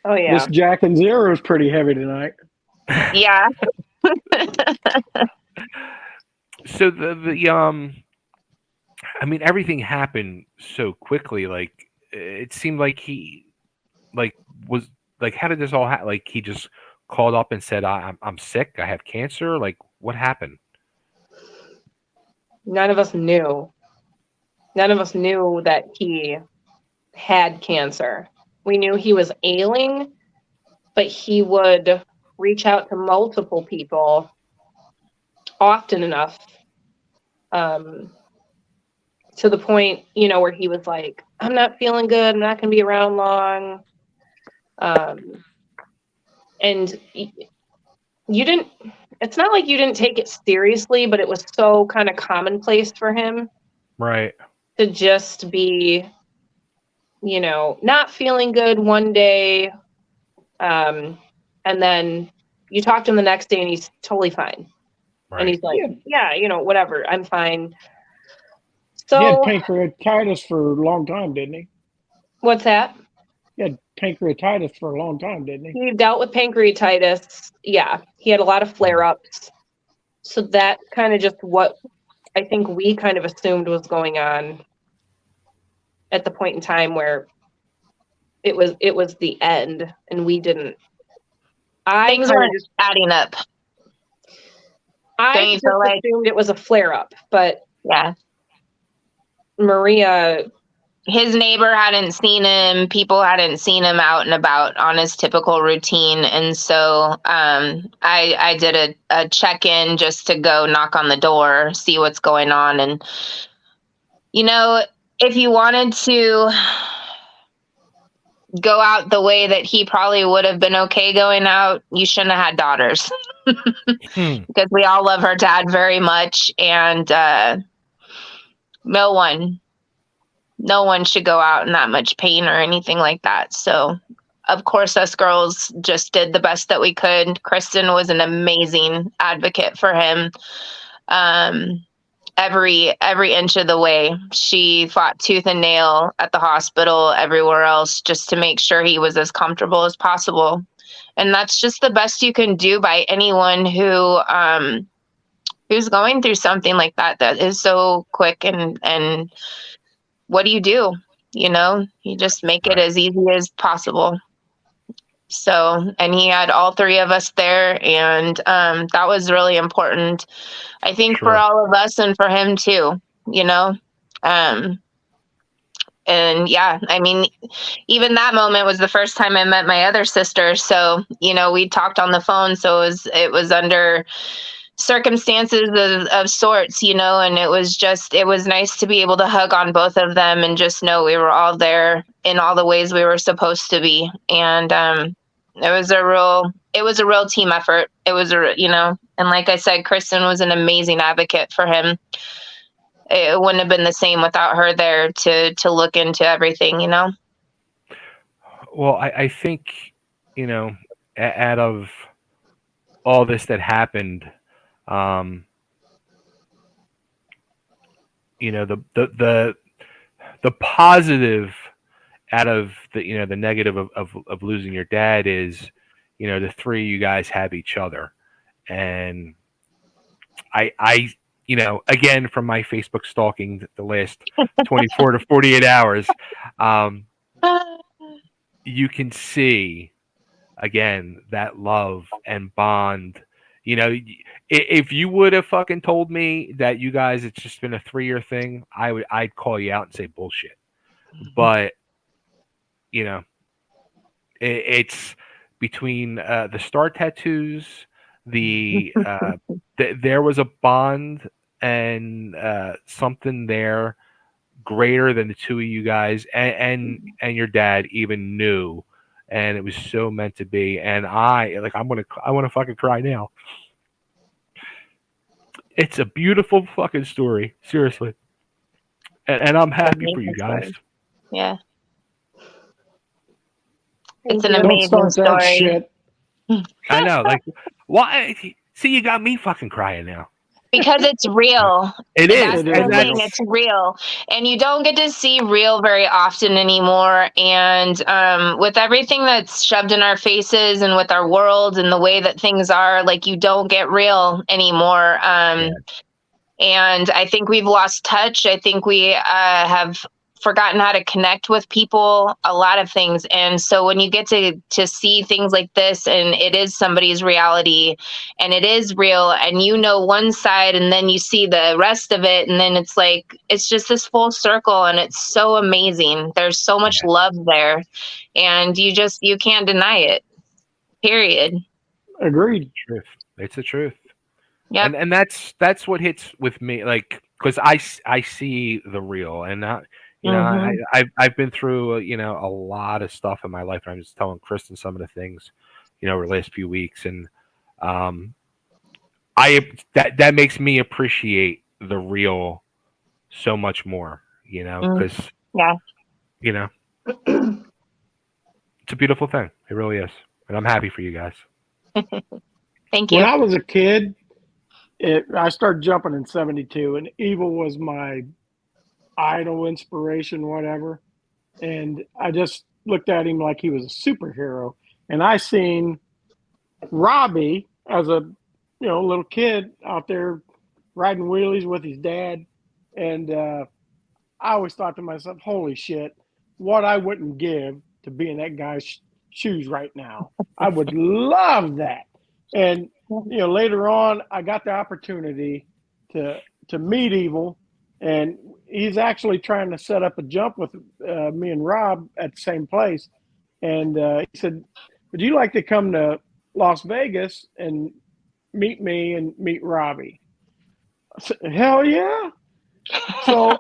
Oh yeah. This Jack and Zero is pretty heavy tonight. Yeah. So I mean, everything happened so quickly. Like it seemed like he like was like, how did this all happen? Like he just called up and said, I'm sick. I have cancer. Like what happened? None of us knew. None of us knew that he had cancer. We knew he was ailing, but he would reach out to multiple people often enough, to the point, where he was like, I'm not feeling good. I'm not going to be around long. And you didn't, it's not like you didn't take it seriously, but it was so kind of commonplace for him Right. to just be, not feeling good one day. And then you talk to him the next day and he's totally fine. Right. And he's like, yeah, whatever, I'm fine. He had So pancreatitis for a long time, didn't he? what's that? He had pancreatitis for a long time, didn't he? He dealt with pancreatitis. Yeah, he had a lot of flare-ups. So that kind of just what I think we kind of assumed was going on at the point in time where it was the end, and we didn't. Things weren't just adding up. I just assumed it was a flare-up, but yeah, Maria, his neighbor hadn't seen him. People hadn't seen him out and about on his typical routine. And so I did a check-in just to go knock on the door, see what's going on. And, if you wanted to go out the way that he probably would have been okay going out, you shouldn't have had daughters. Because we all love our dad very much. And no one should go out in that much pain or anything like that. So, of course, us girls just did the best that we could. Krysten was an amazing advocate for him. Every inch of the way. She fought tooth and nail at the hospital, everywhere else, just to make sure he was as comfortable as possible. And that's just the best you can do by anyone who's going through something like that is so quick. And what do? You just make it as easy as possible. So, and he had all three of us there, and that was really important, I think, for all of us and for him too, and yeah, I mean, even that moment was the first time I met my other sister. So, we talked on the phone. So it was under circumstances of sorts, and it was nice to be able to hug on both of them and just know we were all there in all the ways we were supposed to be. And it was a real team effort. It was and like I said, Krysten was an amazing advocate for him. It wouldn't have been the same without her there to look into everything, Well, I think, out of all this that happened, the positive out of the negative of losing your dad is, the three of you guys have each other. And I again, from my Facebook stalking the last 24 to 48 hours, you can see again that love and bond. If you would have fucking told me that you guys, it's just been a 3-year thing, I'd call you out and say bullshit. But it's between the star tattoos, there was a bond and something there greater than the two of you guys and your dad even knew, and it was so meant to be. And I want to fucking cry now. It's a beautiful fucking story, seriously, and I'm happy for you guys. Yeah, it's an amazing story. Shit. I know, like, why? See, you got me fucking crying now. because it's real. It is. That's It the is And thing. real. It's real, and you don't get to see real very often anymore. And with everything that's shoved in our faces, and with our world, and the way that things are, like, you don't get real anymore. And I think we've lost touch. I think we have forgotten how to connect with people, a lot of things. And so when you get to see things like this, and it is somebody's reality, and it is real, and you know one side, and then you see the rest of it, and then it's like, it's just this full circle, and it's so amazing. There's so much love there, and you can't deny it, period. Agreed. truth. It's the truth. Yep. And that's what hits with me, like, because I see the real, and I've been through a lot of stuff in my life, and I'm just telling Krysten some of the things over the last few weeks, and that makes me appreciate the real so much more, because Yeah. It's a beautiful thing. It really is, and I'm happy for you guys. Thank you. When I was a kid, I started jumping in '72, and Evil was my idol, inspiration, whatever. And I just looked at him like he was a superhero. And I seen Robbie as a little kid out there riding wheelies with his dad, and I always thought to myself, "Holy shit, what I wouldn't give to be in that guy's shoes right now! I would love that." And later on, I got the opportunity to meet Evil, and he's actually trying to set up a jump with me and Rob at the same place. And he said, "Would you like to come to Las Vegas and meet me and meet Robbie?" I said, "Hell yeah!" So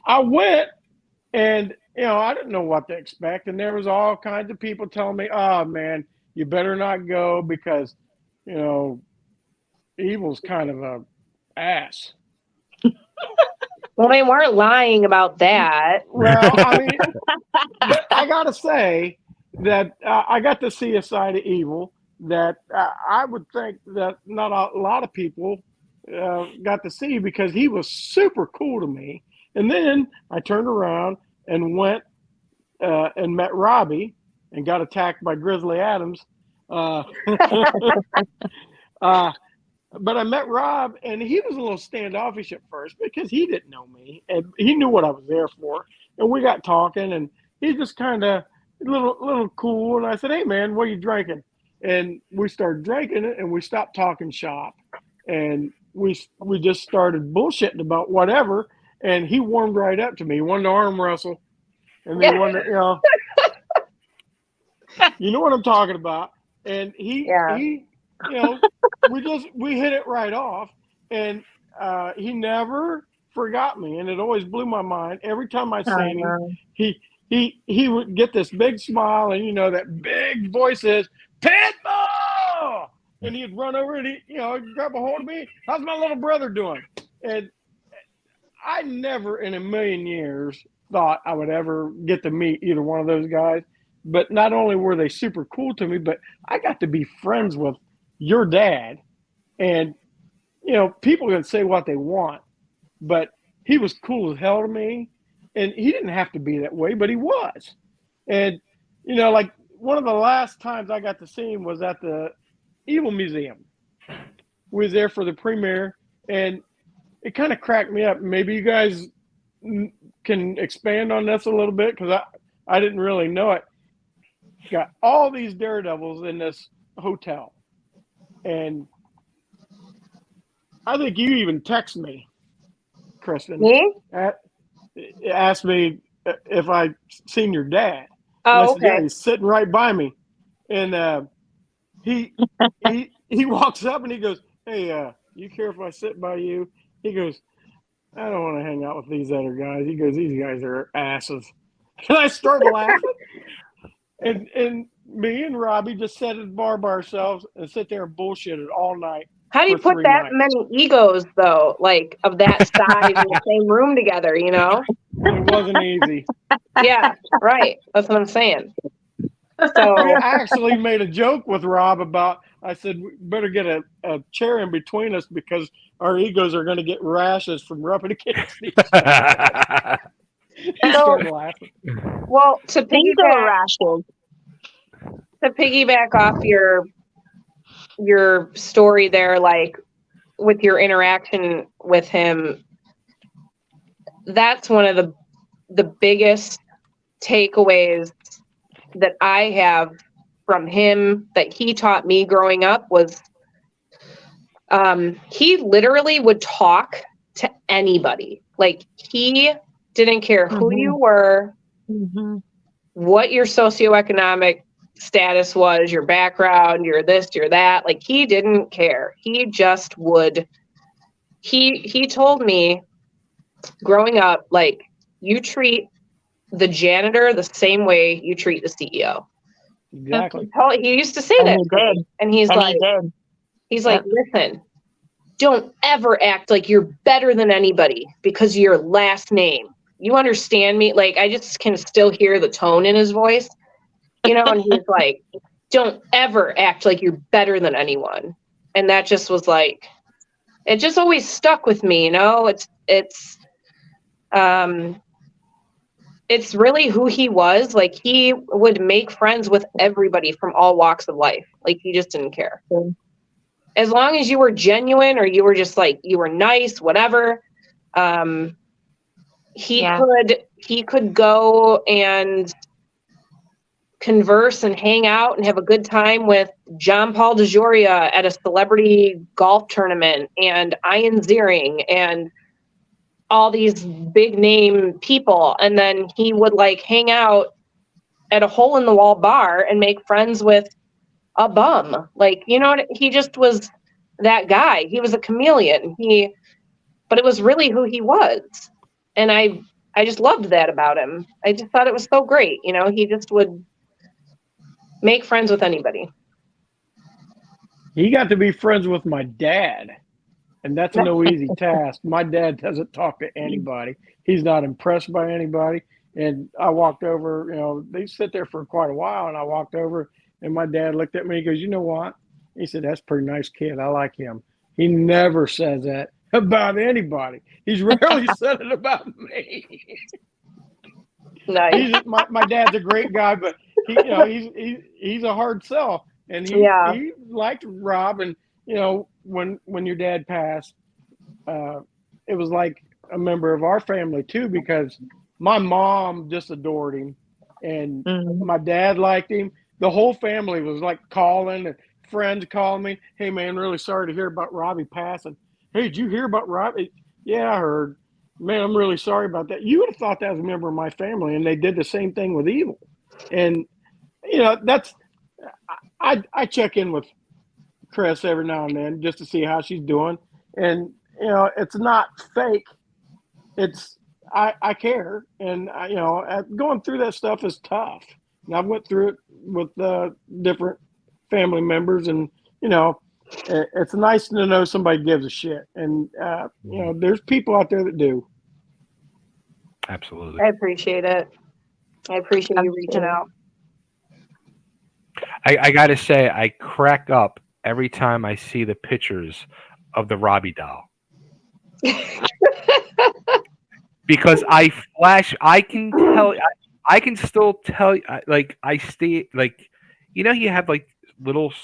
I went, and I didn't know what to expect, and there was all kinds of people telling me, "Oh man, you better not go because Evil's kind of a ass." Well, they weren't lying about that. Well, I mean, but I gotta say that I got to see a side of Evil that I would think that not a lot of people got to see, because he was super cool to me. And then I turned around and went and met Robbie and got attacked by Grizzly Adams. But I met Rob, and he was a little standoffish at first because he didn't know me, and he knew what I was there for. And we got talking, and he just kind of little cool. And I said, "Hey man, what are you drinking?" And we started drinking it, and we stopped talking shop, and we just started bullshitting about whatever. And he warmed right up to me. He wanted to arm wrestle, and he wanted to, you know what I'm talking about. And he we hit it right off, and he never forgot me, and it always blew my mind. Every time I seen him, he would get this big smile, and that big voice is Pitbull, and he'd run over and he'd grab a hold of me. "How's my little brother doing?" And I never in a million years thought I would ever get to meet either one of those guys. But not only were they super cool to me, but I got to be friends with your dad. And people can say what they want, but he was cool as hell to me, and he didn't have to be that way, but he was. And like, one of the last times I got to see him was at the Evil Museum. We was there for the premiere, and it kind of cracked me up. Maybe you guys can expand on this a little bit, because I didn't really know it. Got all these Daredevils in this hotel, and I think you even text me, Krysten. Me? Asked me if I seen your dad. Oh, said, "Yeah, okay. he's sitting right by me." And he walks up and he goes, "Hey, you care if I sit by you?" He goes, "I don't want to hang out with these other guys." He goes, "These guys are asses." And I started laughing. And me and Robbie just sat at the bar by ourselves and sit there and bullshitted all night. How do you for put 3 that nights. many egos, though, like of that size in the same room together, It wasn't easy. Yeah, right. That's what I'm saying. So I actually made a joke with Rob about, I said, we better get a chair in between us because our egos are going to get rashes from rubbing against each other. He started laughing. well, to Ego piggyback off your story there, like with your interaction with him, that's one of the biggest takeaways that I have from him that he taught me growing up was he literally would talk to anybody. Like he didn't care who you were, what your socioeconomic status was, your background, your this, your that. Like he didn't care. He just would. He told me growing up, like you treat the janitor the same way you treat the CEO. Exactly. He used to say that to me. And he's like, listen, don't ever act like you're better than anybody because of your last name. You understand me? Like, I just can still hear the tone in his voice, you know, and he's like, don't ever act like you're better than anyone. And that just was like, it just always stuck with me, you know, it's really who he was. Like he would make friends with everybody from all walks of life. Like he just didn't care. As long as you were genuine or you were just like, you were nice, whatever. He could go and converse and hang out and have a good time with John Paul DeJoria at a celebrity golf tournament and Ian Ziering and all these big name people. And then he would like hang out at a hole in the wall bar and make friends with a bum. Like, you know, he just was that guy. He was a chameleon. But it was really who he was. And I just loved that about him. I just thought it was so great. You know, he just would make friends with anybody. He got to be friends with my dad. And that's no easy task. My dad doesn't talk to anybody. He's not impressed by anybody. And I walked over, you know, they sit there for quite a while. And I walked over and my dad looked at me. He goes, you know what? He said, that's a pretty nice kid. I like him. He never says that about anybody. He's rarely said it about me. Nice. My dad's a great guy, but he's a hard sell. And he liked Rob. And, you know, when your dad passed, it was like a member of our family too, because my mom just adored him and my dad liked him. The whole family was like calling and friends calling me. Hey man, really sorry to hear about Robbie passing. Hey, did you hear about Robbie? Yeah, I heard. Man, I'm really sorry about that. You would have thought that was a member of my family, and they did the same thing with Evil. And, you know, I check in with Chris every now and then just to see how she's doing. And, you know, it's not fake. I care. And, you know, going through that stuff is tough. And I went through it with different family members. And, you know, it's nice to know somebody gives a shit. And, you know, there's people out there that do. Absolutely. I appreciate it. I appreciate you reaching out. I got to say, I crack up every time I see the pictures of the Robbie doll. Because I can tell, I can still tell, like, I stay, like, you know, you have like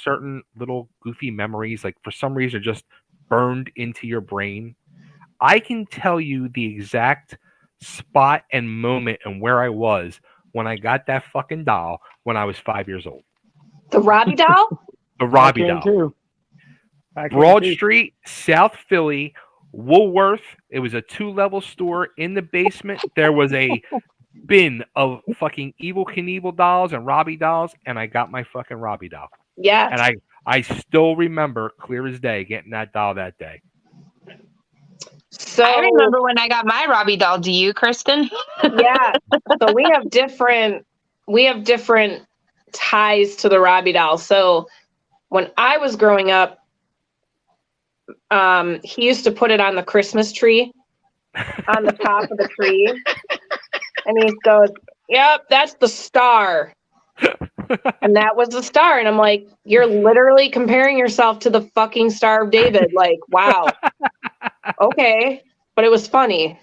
certain little goofy memories, like for some reason just burned into your brain. I can tell you the exact spot and moment and where I was when I got that fucking doll when I was 5 years old. The Robbie doll? The Robbie doll. Too. Broad Street, South Philly, Woolworth. It was a 2-level store. In the basement, there was a bin of fucking Evil Knievel dolls and Robbie dolls, and I got my fucking Robbie doll. Yeah. And I still remember clear as day getting that doll that day. So I remember when I got my Robbie doll. Do you, Krysten? Yeah. So we have different ties to the Robbie doll. So when I was growing up, he used to put it on the Christmas tree, on the top of the tree, and he goes, "Yep, that's the star." And that was the star. And I'm like, you're literally comparing yourself to the fucking Star of David. Like, wow. Okay. But it was funny,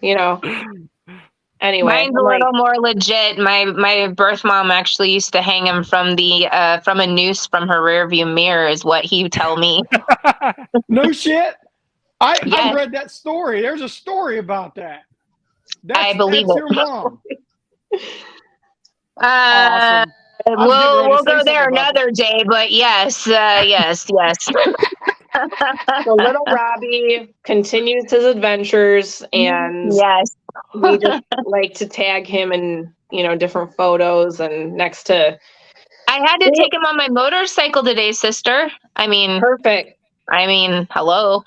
Anyway. Mine's a little more legit. My birth mom actually used to hang him from a noose from her rearview mirror, is what he would tell me. No shit. I Yes. read that story. There's a story about that. I believe that's it. your mom. Awesome. I'm getting ready to We'll say go there something about another day, but yes. So little Robbie continues his adventures, and Yes. we just like to tag him in, different photos and next to. I had to take him on my motorcycle today, sister. Perfect. Hello.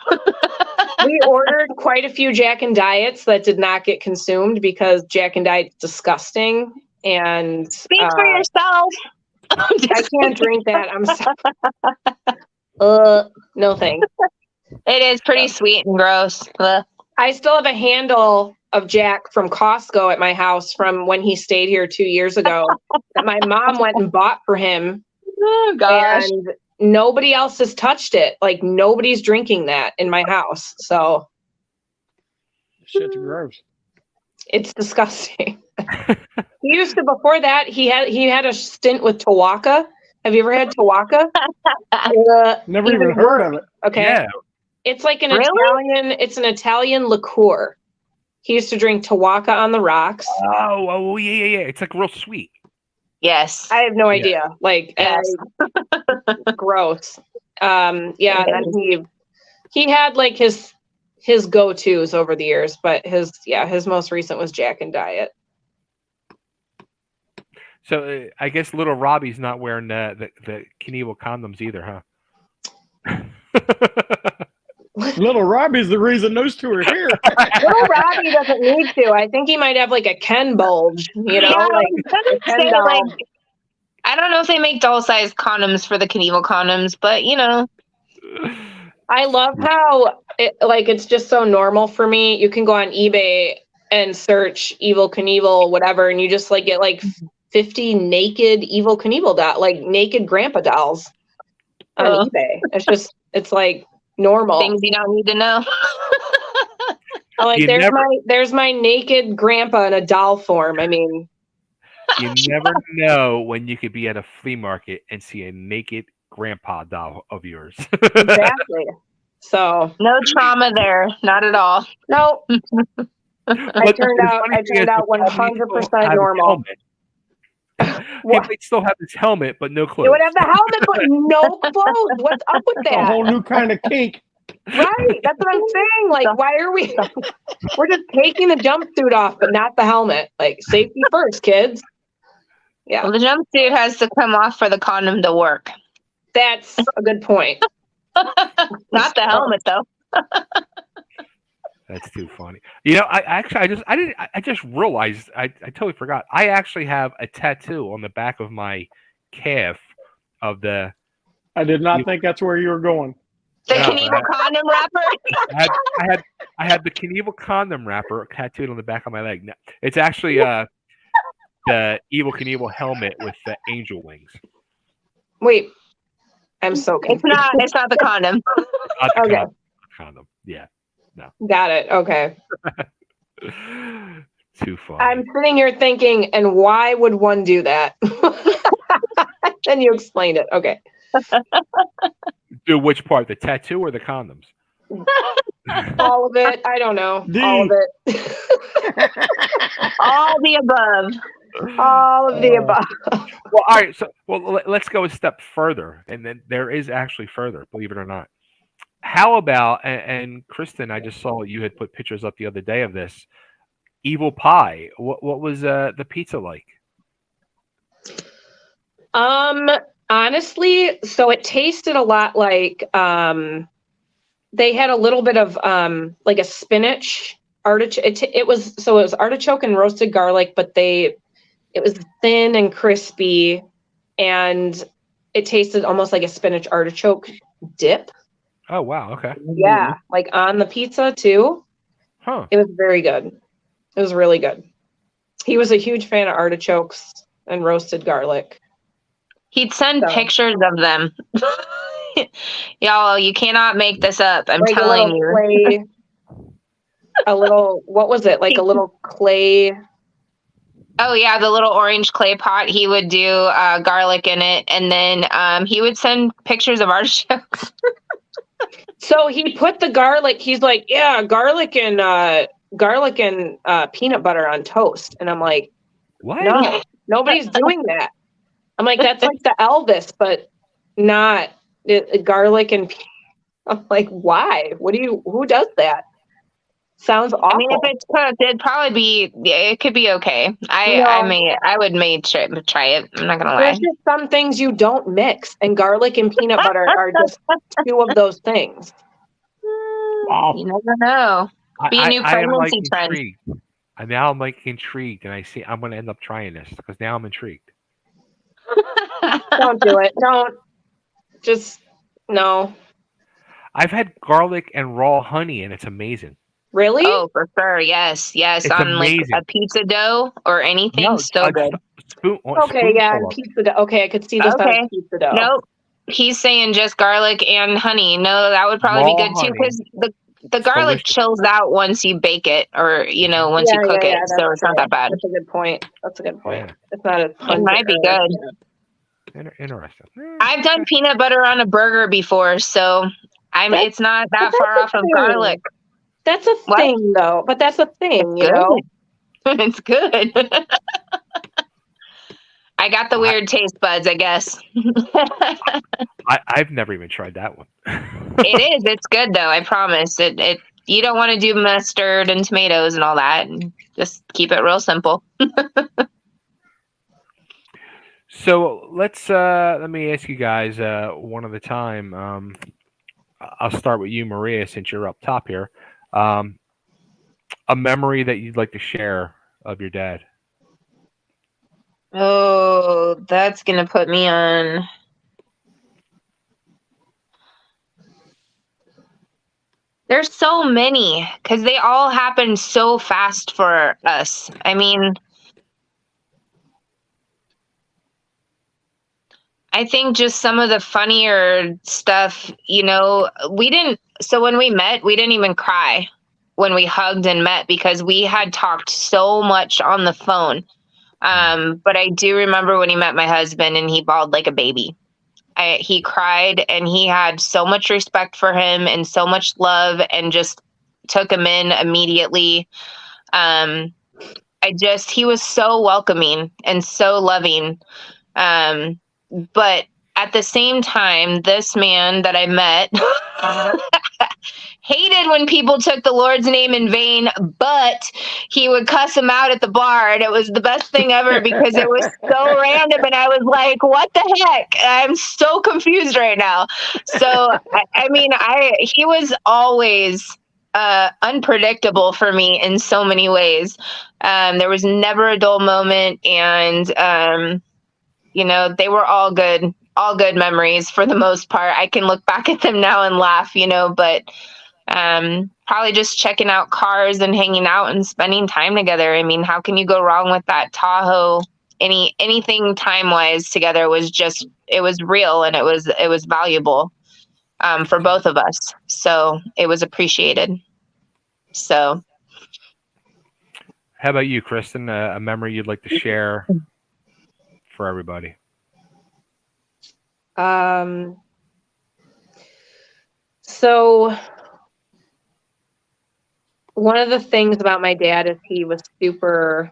We ordered quite a few Jack and Diets that did not get consumed because Jack and Diet's disgusting. And Speak for yourself. I can't drink that. I'm sorry. No thanks. It is pretty sweet and gross. I still have a handle of Jack from Costco at my house from when he stayed here 2 years ago that my mom went and bought for him. Oh gosh. And nobody else has touched it. Like, nobody's drinking that in my house. So shit's gross. it's disgusting. He used to, before that, he had a stint with Tawaka. Have you ever had Tawaka? Never even heard of it. Okay. Yeah. It's like an Really? It's an Italian liqueur. He used to drink Tawaka on the rocks. Oh, yeah. It's like real sweet. Yes. I have no idea. Like, Yes. gross. And then he had like his go-tos over the years, but his most recent was Jack and Diet. So I guess little Robbie's not wearing the Knievel condoms either, huh? Little Robbie's the reason those two are here. Little Robbie doesn't need to. I think he might have like a Ken bulge, Yeah, like a Ken doll. I don't know if they make doll-sized condoms for the Knievel condoms, but I love how it's just so normal for me. You can go on eBay and search Evel Knievel, whatever, and you just like get like 50 naked Evel Knievel like naked grandpa dolls on eBay. It's like normal things you don't need to know. Like there's my naked grandpa in a doll form. You never know when you could be at a flea market and see a naked grandpa doll of yours. Exactly. So no trauma there, not at all. No. I turned out 100% normal. He might still have his helmet, but no clothes. He would have the helmet, but no clothes. What's up with that? A whole new kind of kink. Right. That's what I'm saying. Like, why are we? We're just taking the jumpsuit off, but not the helmet. Like, safety first, kids. Yeah. Well, the jumpsuit has to come off for the condom to work. That's a good point. Not the helmet, though. That's too funny. I just realized I totally forgot. I actually have a tattoo on the back of my calf of the. I did not think that's where you were going. The Knievel condom wrapper. I had the Knievel condom wrapper tattooed on the back of my leg. No, it's actually the Evel Knievel helmet with the angel wings. Wait, I'm so confused. It's not the condom. Okay. Condom. Yeah. No. Got it. Okay. Too funny. I'm sitting here thinking, and why would one do that? Then you explained it. Okay. Do which part? The tattoo or the condoms? All of it. I don't know. All of it. All the above. All of the above. Well, all right. So, let's go a step further, and then there is actually further, believe it or not. How about, and Krysten, I just saw you had put pictures up the other day of this evil pie. What was the pizza like? Honestly, so it tasted a lot like they had a little bit of like a spinach artichoke. It was artichoke and roasted garlic, but it was thin and crispy, and it tasted almost like a spinach artichoke dip. Oh, wow. Okay. Yeah, like on the pizza too. Huh. It was very good. It was really good. He was a huge fan of artichokes and roasted garlic. He'd send So. pictures of them. Y'all, you cannot make this up. I'm Like telling a you. little clay, what was it? Like a little clay. Oh yeah, the little orange clay pot. He would do garlic in it, and then he would send pictures of artichokes. So he put the garlic. He's like, yeah, garlic and peanut butter on toast. And I'm like, What? no, nobody's doing that. I'm like, that's like the Elvis, but not garlic and. I'm like, why? Who does that? Sounds awful. I mean, if it's cooked, it could be okay. I would try it. I'm not gonna lie. There's just some things you don't mix, and garlic and peanut butter are just two of those things. Wow. You never know. Be a new I am like pregnancy trend. intrigued. Now I'm like intrigued, and I'm going to end up trying this because now I'm intrigued. Don't do it. Don't. Just no. I've had garlic and raw honey, and it's amazing. Really? Oh, for sure. Yes. It's On amazing. like a pizza dough or anything, No, so good. Okay, yeah, and pizza dough. Okay, I could see this on pizza dough. Nope. He's saying just garlic and honey. No, that would probably be good too, because the garlic chills out once you bake it, or once you cook it. So it's not that bad. That's a good point. Yeah. It's not as It might be good. Interesting. I've done peanut butter on a burger before, so it's not that far off of garlic. That's a thing, though. But that's a thing, you know. It's good. I got the weird taste buds, I guess. I've never even tried that one. It is. It's good though. I promise. It. You don't want to do mustard and tomatoes and all that. Just keep it real simple. So let me ask you guys one at a time. I'll start with you, Maria, since you're up top here. A memory that you'd like to share of your dad. Oh, that's gonna put me on. There's so many because they all happened so fast for us. I mean, I think just some of the funnier stuff, so when we met, we didn't even cry when we hugged and met because we had talked so much on the phone. But I do remember when he met my husband and he bawled like a baby. He cried, and he had so much respect for him and so much love, and just took him in immediately. He was so welcoming and so loving. But at the same time, this man that I met hated when people took the Lord's name in vain, but he would cuss him out at the bar, and it was the best thing ever because it was so random, and I was like, what the heck? I'm so confused right now. So, he was always unpredictable for me in so many ways. There was never a dull moment, and they were all good memories for the most part. I can look back at them now and laugh, but probably just checking out cars and hanging out and spending time together. I mean, how can you go wrong with that? Tahoe, anything time wise together was just, it was real, and it was valuable for both of us. So it was appreciated. So. How about you, Krysten? A memory you'd like to share for everybody? So one of the things about my dad is he was super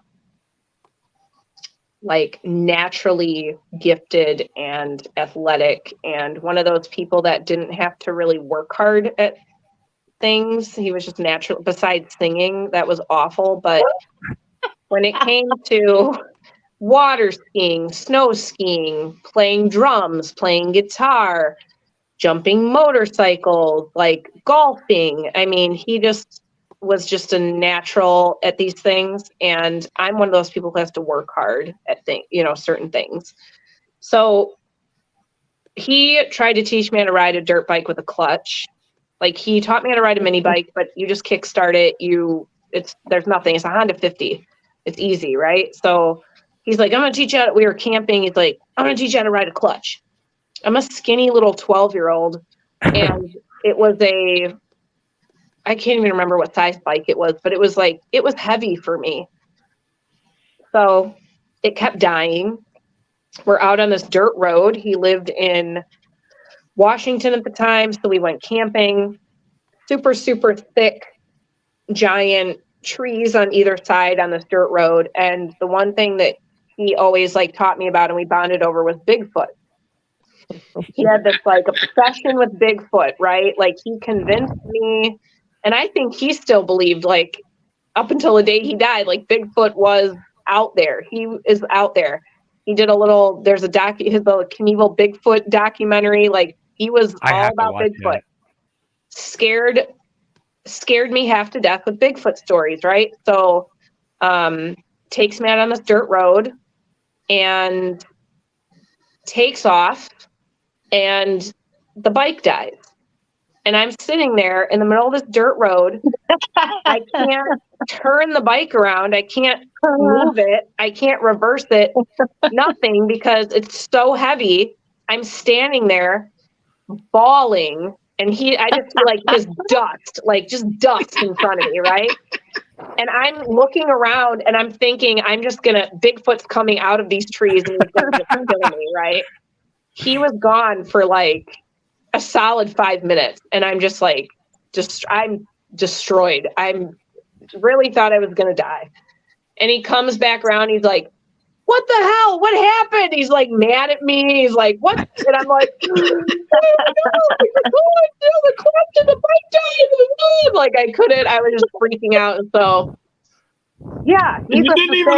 naturally gifted and athletic, and one of those people that didn't have to really work hard at things. He was just natural. Besides singing, that was awful. But when it came to water skiing, snow skiing, playing drums, playing guitar, jumping motorcycles, golfing, I mean, he just was just a natural at these things. And I'm one of those people who has to work hard at certain things. So he tried to teach me how to ride a dirt bike with a clutch. He taught me how to ride a mini bike, but you just kickstart it. There's nothing. It's a Honda 50. It's easy, right? So He's like, I'm going to teach you how to, we were camping. He's like, I'm going to teach you how to ride a clutch. I'm a skinny little 12-year-old. And it was I can't even remember what size bike it was, but it was heavy for me. So it kept dying. We're out on this dirt road. He lived in Washington at the time. So we went camping, super, super thick, giant trees on either side on this dirt road. And the one thing that he always like taught me about and we bonded over was Bigfoot. He had this like obsession with Bigfoot, right? Like he convinced me, and I think he still believed, like up until the day he died, like Bigfoot was out there. He is out there. He did there's a his Knievel Bigfoot documentary. Like he was all about Bigfoot. Scared me half to death with Bigfoot stories, right? So takes me out on this dirt road and takes off, and the bike dies. And I'm sitting there in the middle of this dirt road. I can't turn the bike around. I can't move it. I can't reverse it. Nothing, because it's so heavy. I'm standing there bawling, and I just feel like his dust, like just dust in front of me, right? And I'm looking around and I'm thinking, Bigfoot's coming out of these trees and he's going to just kill me, right? He was gone for like a solid 5 minutes. And I'm just like, I'm destroyed. I really thought I was going to die. And he comes back around. He's like, what the hell? What happened? He's like mad at me. He's like, what? And I'm like, oh my God, the clutch and the bike died. Like I couldn't. I was just freaking out. And so, yeah, You didn't even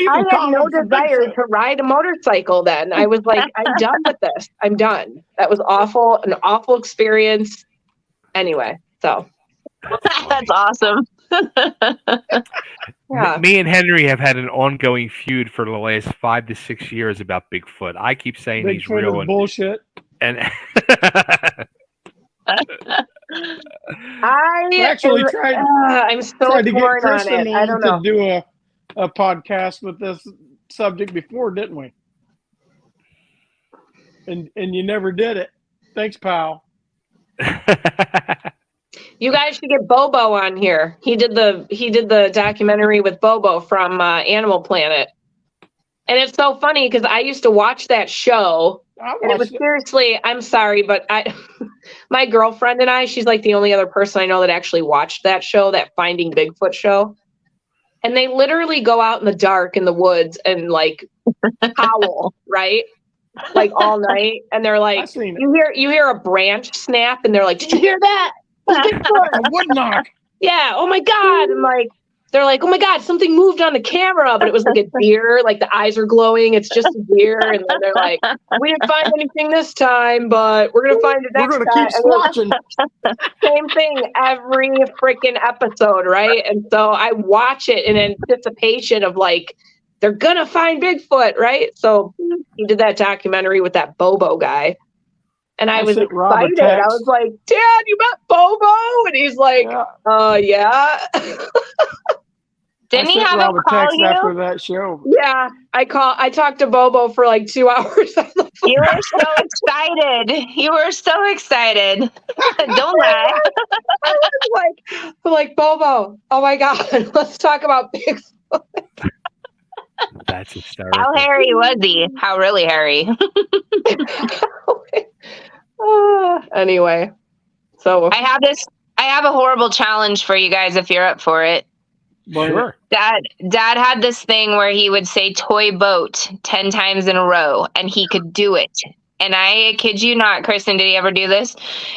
I had no desire to ride a motorcycle then. I was like, I'm done with this. I'm done. That was awful. An awful experience. Anyway, so. That's awesome. Yeah. Me and Henry have had an ongoing feud for the last 5 to 6 years about Bigfoot. I keep saying he's Bigfoot real is bullshit. and I'm so tried to get torn on Krysten it. I don't know. to do a podcast with this subject before, didn't we? And you never did it. Thanks, pal. You guys should get Bobo on here. He did the documentary with Bobo from Animal Planet. And it's so funny because I used to watch that show. And it was seriously, I'm sorry, but my girlfriend and she's like the only other person I know that actually watched that show, that Finding Bigfoot show. And they literally go out in the dark in the woods and like howl, right? Like all night. And they're like, you hear a branch snap and they're like, did you hear that? A wood knock. Yeah. Oh my God. And like, they're like, oh my God, something moved on the camera, but it was like a deer. Like the eyes are glowing. It's just a deer. And then they're like, we didn't find anything this time, but we're going to find it next time. We're going to keep watching. Same thing every freaking episode, right? And so I watch it in anticipation of like, they're going to find Bigfoot, right? So he did that documentary with that Bobo guy. And I was excited. I was like, Dad, you met Bobo? And he's like, yeah. Didn't he have a call you? After that show. Yeah, I talked to Bobo for like 2 hours on the phone. You were so excited. You were so excited. Don't lie. I was like, Bobo, oh my God, let's talk about Bigfoot. That's hysterical. How hairy was he? How really hairy? Anyway, so I have a horrible challenge for you guys if you're up for it. Sure. Dad had this thing where he would say toy boat 10 times in a row and he could do it. And I kid you not, Krysten, did he ever do this?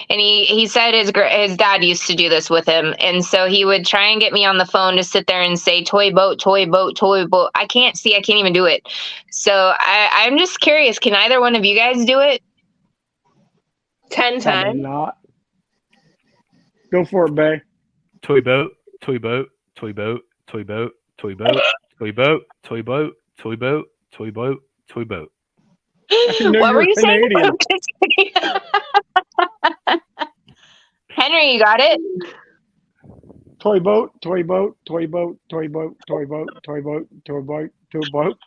And he said his dad used to do this with him. And so he would try and get me on the phone to sit there and say toy boat, toy boat, toy boat. I can't even do it. So I'm just curious, can either one of you guys do it? 10 times? Not. Go for it, Bay. Toy boat, toy boat, toy boat, toy boat, toy boat, toy boat, toy boat, toy boat, toy boat, toy boat. What were you saying? Henry, you got it? Toy boat, toy boat, toy boat, toy boat, toy boat, toy boat, toy boat, Toy boat.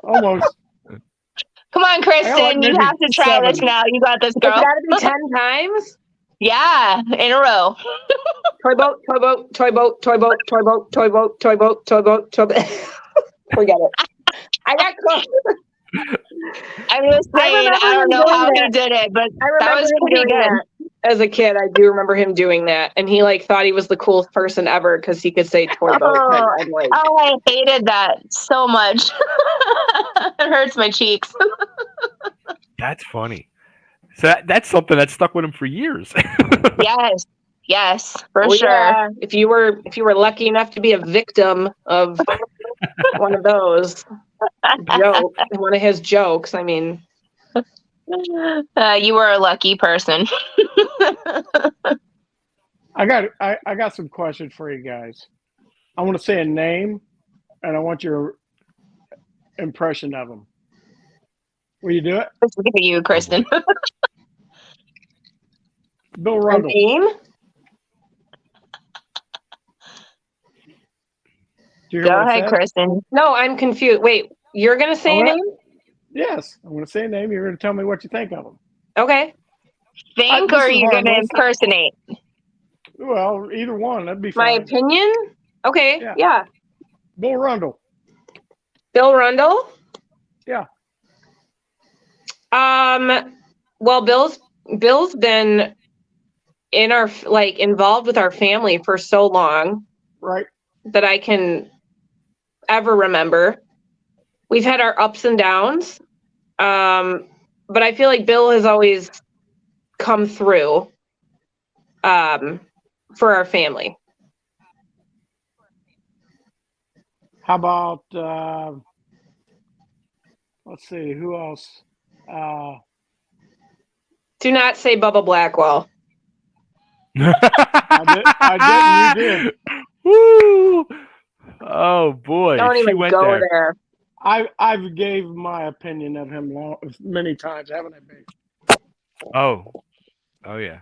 Almost. Come on, I got like Krysten. You maybe have to try this 7. now. You got this, It's girl. got to be 10 times. Yeah, in a row. Toy boat, toy boat, toy boat, toy boat, toy boat, toy boat, toy boat, toy boat, toy boat. Forget it. I got close. I'm just I saying, remember I don't him know doing how he that. did it, but I that remember was him pretty doing good. that. As a kid, I do remember him doing that, and he like thought he was the coolest person ever because he could say toy boat. Oh, And I'm like, I hated that so much. It hurts my cheeks. That's funny. So that's something that stuck with him for years. Yes, for oh sure. yeah, if you were lucky enough to be a victim of one of those jokes, one of his jokes, I mean, You were a lucky person. I got some questions for you guys. I want to say a name, and I want your impression of him. Will you do it? Look at you, Krysten. Bill a Rundle. name. Do you hear Go what I ahead, said? Krysten. No, I'm confused. Wait, you're gonna say a name? Yes, I'm going to say a name. You're going to tell me what you think of him. Okay. Think, This or are is you going to harmless. impersonate? Well, either one. That'd be My fine. opinion? Okay, Yeah. yeah. Bill Rundle. Bill Rundle? Yeah. Well, Bill's been in our involved with our family for so long Right. that I can ever remember. We've had our ups and downs. But I feel like Bill has always come through for our family. How about, let's see, who else? Do not say Bubba Blackwell. I didn't. You did. Woo! Oh boy, Don't she even went go there. there. I've gave my opinion of him many times, haven't I, babe? Oh yeah.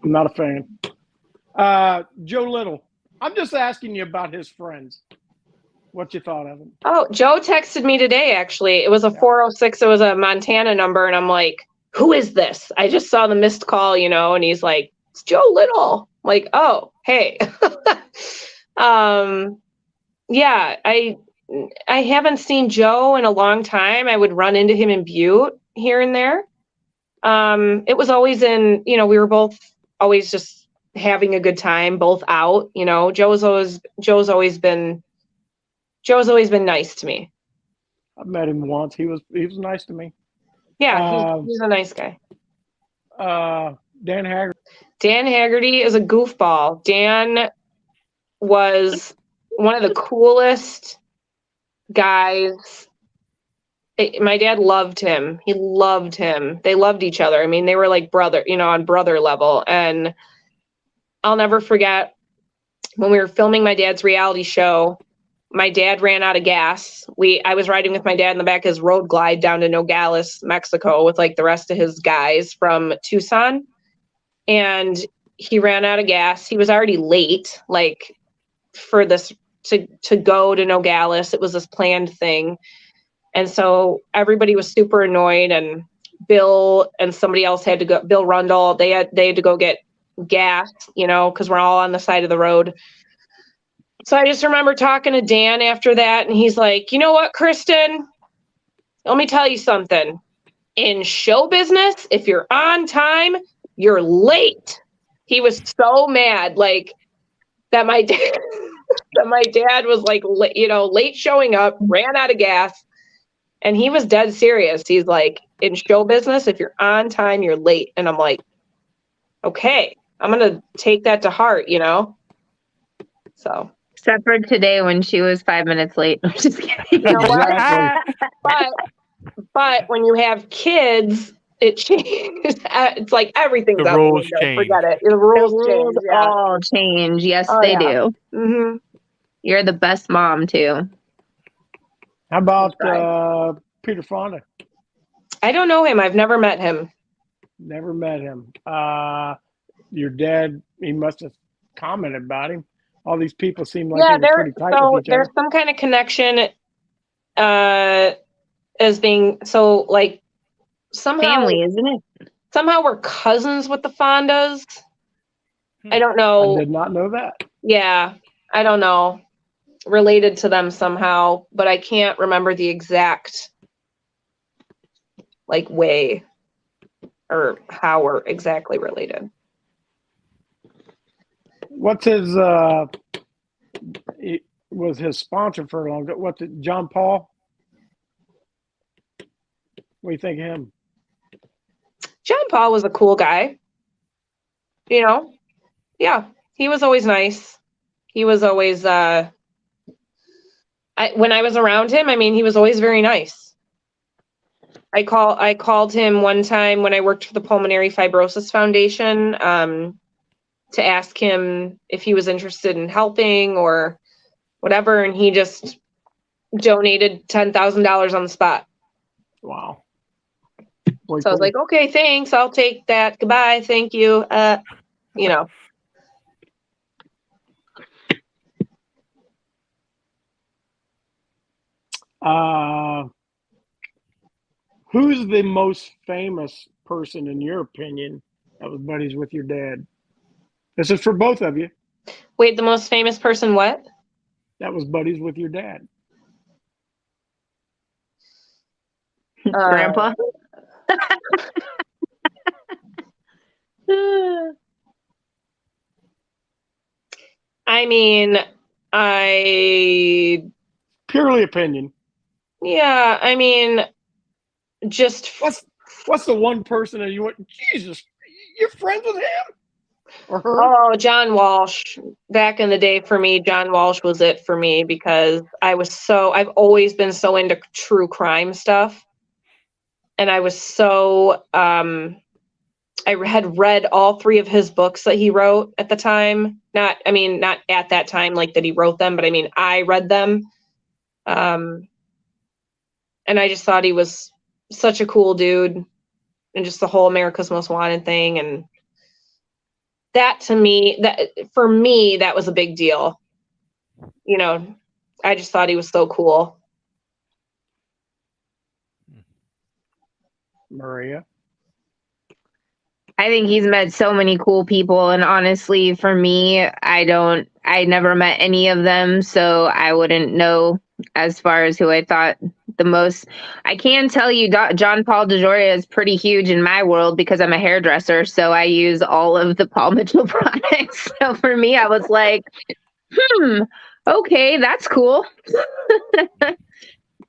I'm not a fan. Joe Little. I'm just asking you about his friends. What you thought of him? Oh, Joe texted me today, actually. It was a 406. It was a Montana number. And I'm like, who is this? I just saw the missed call, and he's like, it's Joe Little. I'm like, oh, hey. Yeah, I haven't seen Joe in a long time. I would run into him in Butte here and there. It was always we were both always just having a good time, both out, Joe's always been nice to me. I've met him once. He was nice to me. Yeah, he's a nice guy. Dan Haggerty. Dan Haggerty is a goofball. Dan was one of the coolest guys. My dad loved him. He loved him. They loved each other. I mean, they were like brother, on brother level. And I'll never forget when we were filming my dad's reality show, my dad ran out of gas. I was riding with my dad in the back of his road glide down to Nogales, Mexico with like the rest of his guys from Tucson. And he ran out of gas. He was already late, like for this to go to Nogales. It was this planned thing. And so everybody was super annoyed, and Bill and somebody else had to go, Bill Rundle, they had to go get gas, because we're all on the side of the road. So I just remember talking to Dan after that, and he's like, you know what, Krysten, let me tell you something. In show business, if you're on time, you're late. He was so mad, like that my dad was like, late showing up, ran out of gas. And he was dead serious. He's like, in show business, if you're on time, you're late. And I'm like, okay, I'm going to take that to heart, So. Except for today when she was 5 minutes late. I'm just kidding. You know what? Exactly. But when you have kids, it changes. It's like everything's The out rules the window. change. Forget it. The The rules rules change. Yeah. all change. Yes, Oh, they yeah. do. Mm-hmm. You're the best mom, too. How about Peter Fonda? I don't know him. I've never met him. Never met him. Your dad, he must have commented about him. all these people seem like they were pretty tight with each there's other. some kind of connection as being so like somehow Family, isn't it? somehow we're cousins with the Fondas. I don't I know. did not know that. Yeah, I don't know. Related to them somehow, but I can't remember the exact like way or how we're exactly related. What's his it was his sponsor for a long time. What's it, John Paul? What do you think of him? John Paul was a cool guy. You know? Yeah. He was always nice. He was always when I was around him, I mean, he was always very nice. I called him one time when I worked for the Pulmonary Fibrosis Foundation to ask him if he was interested in helping or whatever, and he just donated $10,000 on the spot. Wow. So I was like, okay, thanks. I'll take that. Goodbye. Thank you. You know. Who's the most famous person in your opinion that was buddies with your dad? This is for both of you. Wait, the most famous person what? That was buddies with your dad. Grandpa. I mean, Purely opinion. yeah, I mean, just What's the one person that you went, Jesus, you're friends with him? Or her? oh, John Walsh. Back in the day for me, John Walsh was it for me because I've always been so into true crime stuff. And I was so, I had read all 3 of his books that he wrote at the time. Not at that time, like that he wrote them, but I mean, I read them. And I just thought he was such a cool dude and just the whole America's Most Wanted thing. And that to me, for me, that was a big deal. You know, I just thought he was so cool. Maria. I think he's met so many cool people, and honestly, for me, I never met any of them, so I wouldn't know as far as who I thought the most. I can tell you, John Paul DeJoria is pretty huge in my world because I'm a hairdresser, so I use all of the Paul Mitchell products. So for me, I was like, okay, that's cool.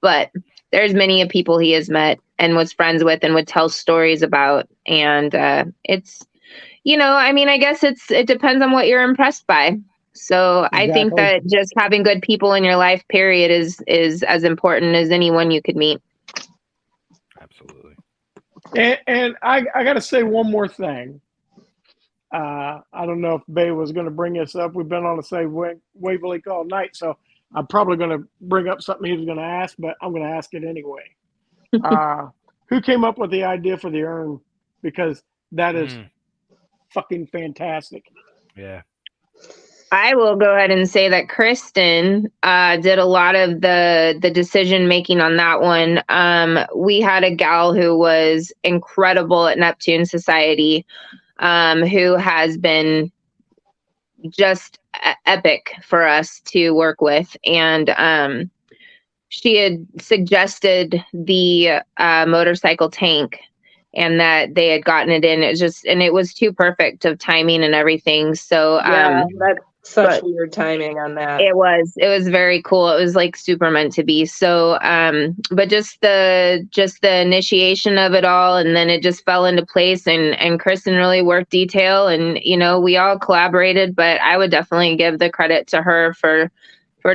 But there's many of people he has met and was friends with and would tell stories about. And it's, I mean, I guess it depends on what you're impressed by. So Exactly. I think that just having good people in your life, period, is as important as anyone you could meet. Absolutely. And I got to say one more thing. I don't know if Bay was going to bring this up. We've been on the same wavelength all night, so I'm probably going to bring up something he was going to ask, but I'm going to ask it anyway. Who came up with the idea for the urn? Because that is fucking fantastic. Yeah. I will go ahead and say that Krysten did a lot of the decision making on that one. We had a gal who was incredible at Neptune Society, who has been just epic for us to work with. And she had suggested the motorcycle tank and that they had gotten it in. It was too perfect of timing and everything. So that's such weird timing on that. It was very cool. It was like super meant to be. So but just the initiation of it all, and then it just fell into place, and Krysten really worked detail, and we all collaborated, but I would definitely give the credit to her for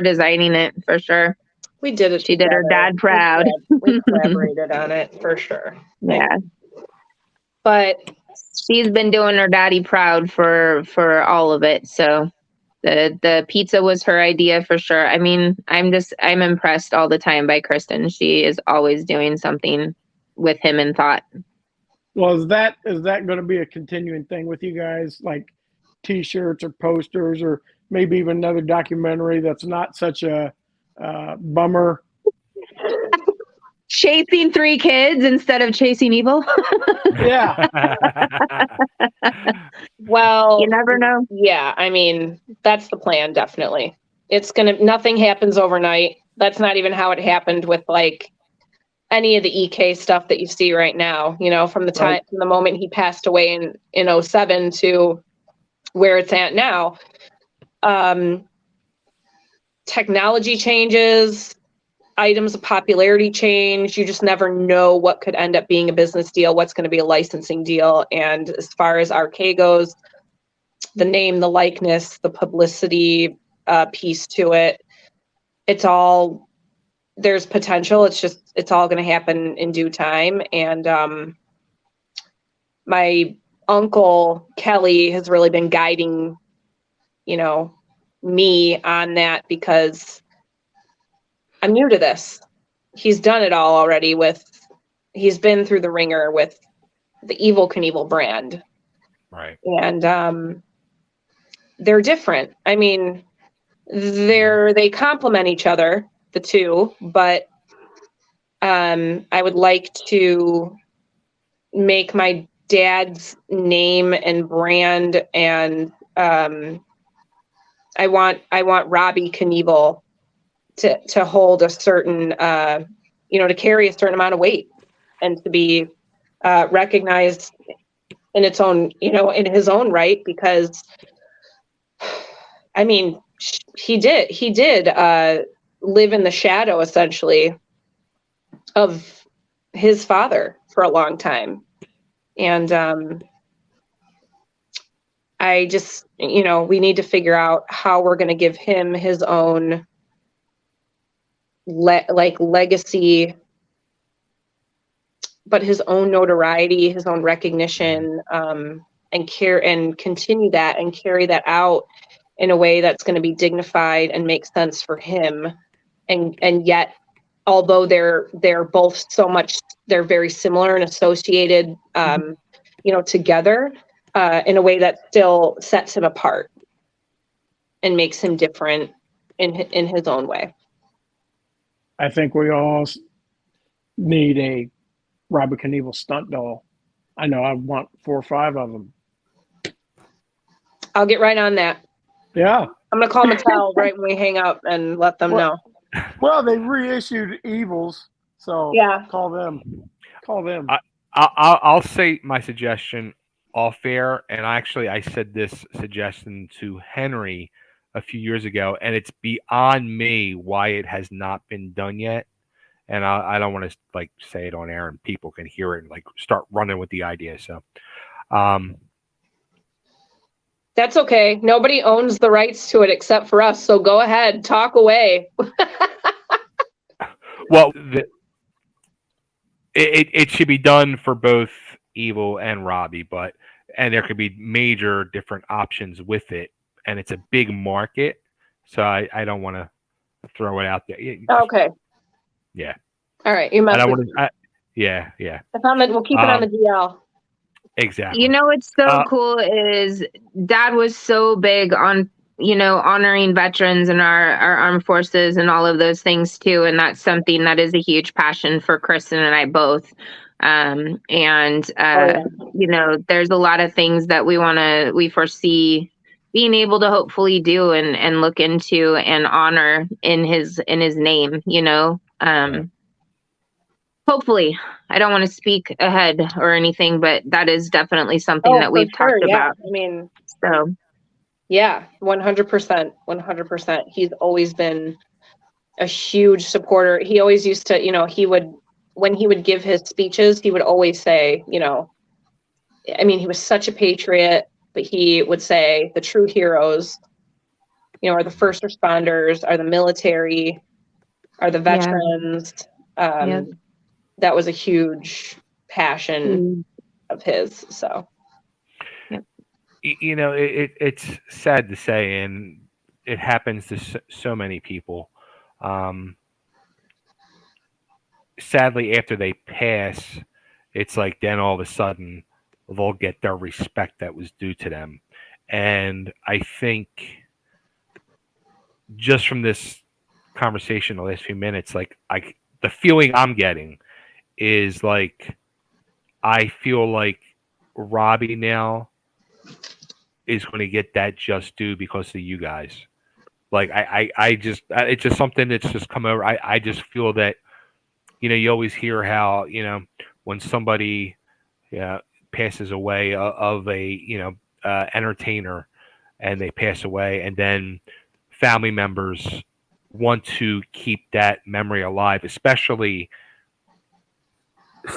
designing it for sure. We did it. She did her dad proud. We collaborated on it for sure. Yeah. But she's been doing her daddy proud for all of it. So the pizza was her idea for sure. I mean, I'm impressed all the time by Krysten. She is always doing something with him in thought. Well, is that going to be a continuing thing with you guys, like T-shirts or posters, or maybe even another documentary that's not such a bummer. Chasing 3 kids instead of chasing evil. Yeah. Well, You never know. yeah, I mean, that's the plan, definitely. Nothing happens overnight. That's not even how it happened with like any of the EK stuff that you see right now, from Right. from the moment he passed away in 07 to where it's at now. Technology changes, items of popularity change. You just never know what could end up being a business deal, what's going to be a licensing deal. And as far as RK goes, the name, the likeness, the publicity piece to it, there's potential. It's all going to happen in due time. And my uncle Kelly has really been guiding, me on that, because I'm new to this. He's done it all already he's been through the ringer with the Evil Knievel brand. Right. And they're different. I mean, they complement each other, the two, but I would like to make my dad's name and brand, and I want Robbie Knievel to hold a certain to carry a certain amount of weight and to be recognized in its own, in his own right, because I mean, he did live in the shadow essentially of his father for a long time. And I just, we need to figure out how we're going to give him his own legacy, but his own notoriety, his own recognition, and continue that and carry that out in a way that's going to be dignified and make sense for him. And yet, although they're both they're very similar and associated, together, in a way that still sets him apart and makes him different in his own way. I think we all need a Robbie Knievel stunt doll. I know I want 4 or 5 of them. I'll get right on that. Yeah. I'm going to call Mattel right when we hang up and let them know. Well, they reissued Evils, so Yeah. call them. I'll say my suggestion off air, and I said this suggestion to Henry a few years ago, and it's beyond me why it has not been done yet. And I don't want to say it on air and people can hear it and start running with the idea. So, that's okay. Nobody owns the rights to it except for us. So go ahead, talk away. Well, it should be done for both Evil and Robbie, and there could be major different options with it, and it's a big market, so I don't want to throw it out there. Okay. Yeah. All right. You must. Yeah. We'll keep it on the DL. Exactly. What's so cool is Dad was so big on honoring veterans and our armed forces and all of those things too, and that's something that is a huge passion for Krysten and I both. There's a lot of things that we foresee being able to hopefully do and look into and honor in his name. Hopefully. I don't want to speak ahead or anything, but that is definitely something that we've talked about. I mean, so yeah, 100%, 100%. He's always been a huge supporter. He always used to, when he would give his speeches, he would always say, he was such a patriot, but he would say the true heroes, are the first responders, are the military, are the veterans. That was a huge passion of his. So, it's sad to say, and it happens to so many people. Sadly, after they pass, it's like then all of a sudden they'll get their respect that was due to them. And I think just from this conversation the last few minutes, like the feeling I'm getting is like I feel like Robbie now is going to get that just due because of you guys. Like it's just something that's just come over. I just feel that you always hear how when somebody yeah passes away of a entertainer and they pass away, and then family members want to keep that memory alive, especially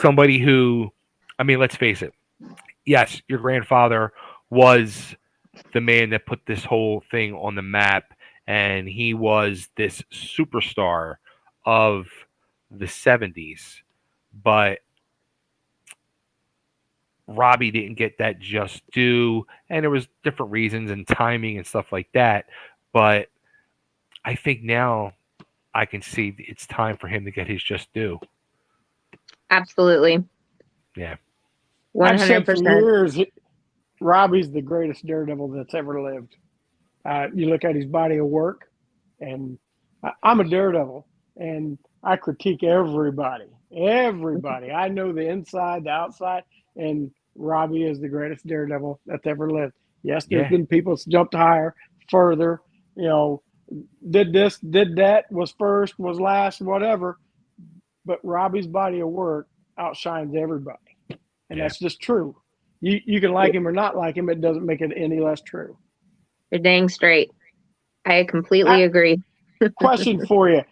somebody who, I mean, let's face it. Yes, your grandfather was the man that put this whole thing on the map, and he was this superstar of the 70s. But Robbie didn't get that just due, and there was different reasons and timing and stuff like that. But I think now I can see it's time for him to get his just due. Absolutely. Yeah. I've said for 100%. years, Robbie's the greatest Daredevil that's ever lived. You look at his body of work, and I'm a Daredevil, and I critique everybody. Everybody. I know the inside, the outside, and Robbie is the greatest Daredevil that's ever lived. Yes, there's been people that's jumped higher, further, did this, did that, was first, was last, whatever. But Robbie's body of work outshines everybody. And that's just true. You can like him or not like him. It doesn't make it any less true. You're dang straight. I completely agree. Question for you.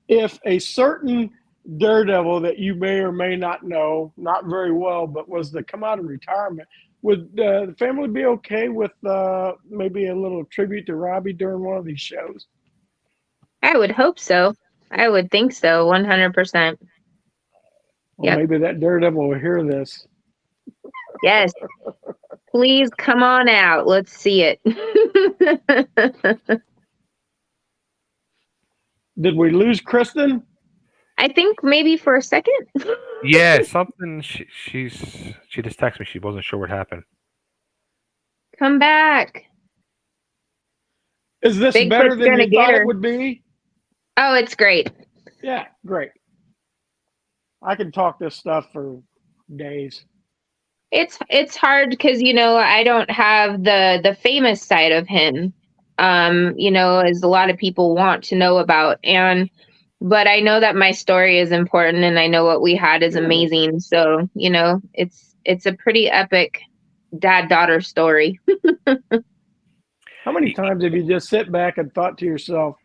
If a certain Daredevil that you may or may not know, not very well, but was to come out of retirement, would the family be okay with maybe a little tribute to Robbie during one of these shows? I would hope so. I would think so, 100%. Well, maybe that Daredevil will hear this. Yes. Please come on out. Let's see it. Did we lose Krysten? I think maybe for a second. Yeah, something. She just texted me. She wasn't sure what happened. Come back. Is this better than you thought it would be? Oh, it's great. Yeah, great. I can talk this stuff for days. It's hard because I don't have the famous side of him, as a lot of people want to know about, but I know that my story is important, and I know what we had is amazing. So it's a pretty epic dad-daughter story. How many times have you just sit back and thought to yourself,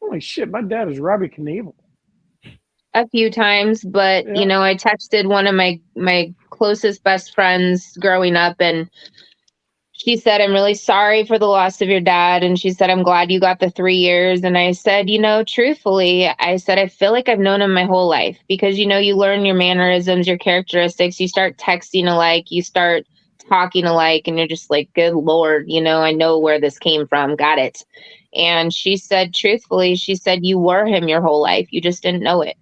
"Holy shit, my dad is Robbie Knievel"? A few times, but I texted one of my closest best friends growing up, and she said, "I'm really sorry for the loss of your dad." And she said, "I'm glad you got the 3 years." And I said, truthfully, I said, I feel like I've known him my whole life, because, you learn your mannerisms, your characteristics, you start texting alike, you start talking alike, and you're just like, good Lord, I know where this came from. Got it. And she said, truthfully, she said, you were him your whole life. You just didn't know it.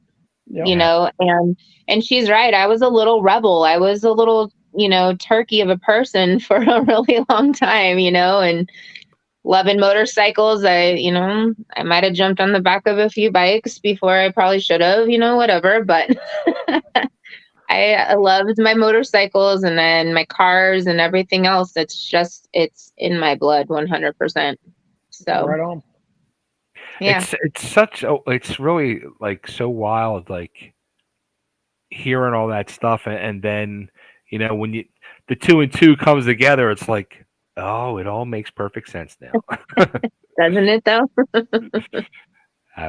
And she's right. I was a little rebel. I was a little, turkey of a person for a really long time, and loving motorcycles. I might have jumped on the back of a few bikes before I probably should have, whatever, but I loved my motorcycles and then my cars and everything else. It's in my blood 100%. So right on. Yeah. It's really like so wild, like hearing all that stuff, and then when the 2 and 2 comes together, it's like, oh, it all makes perfect sense now. Doesn't it though?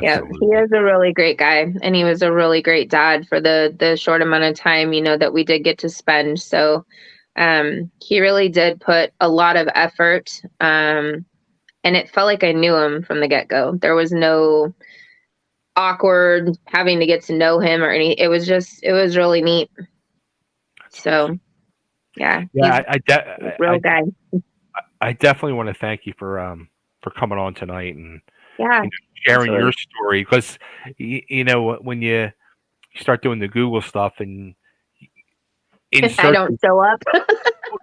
Yeah, he is a really great guy, and he was a really great dad for the short amount of time that we did get to spend. So he really did put a lot of effort, and it felt like I knew him from the get-go. There was no awkward having to get to know him or any. It was really neat. So yeah, real guy. I definitely want to thank you for coming on tonight and sharing absolutely. your story, because when you start doing the Google stuff and I don't show up.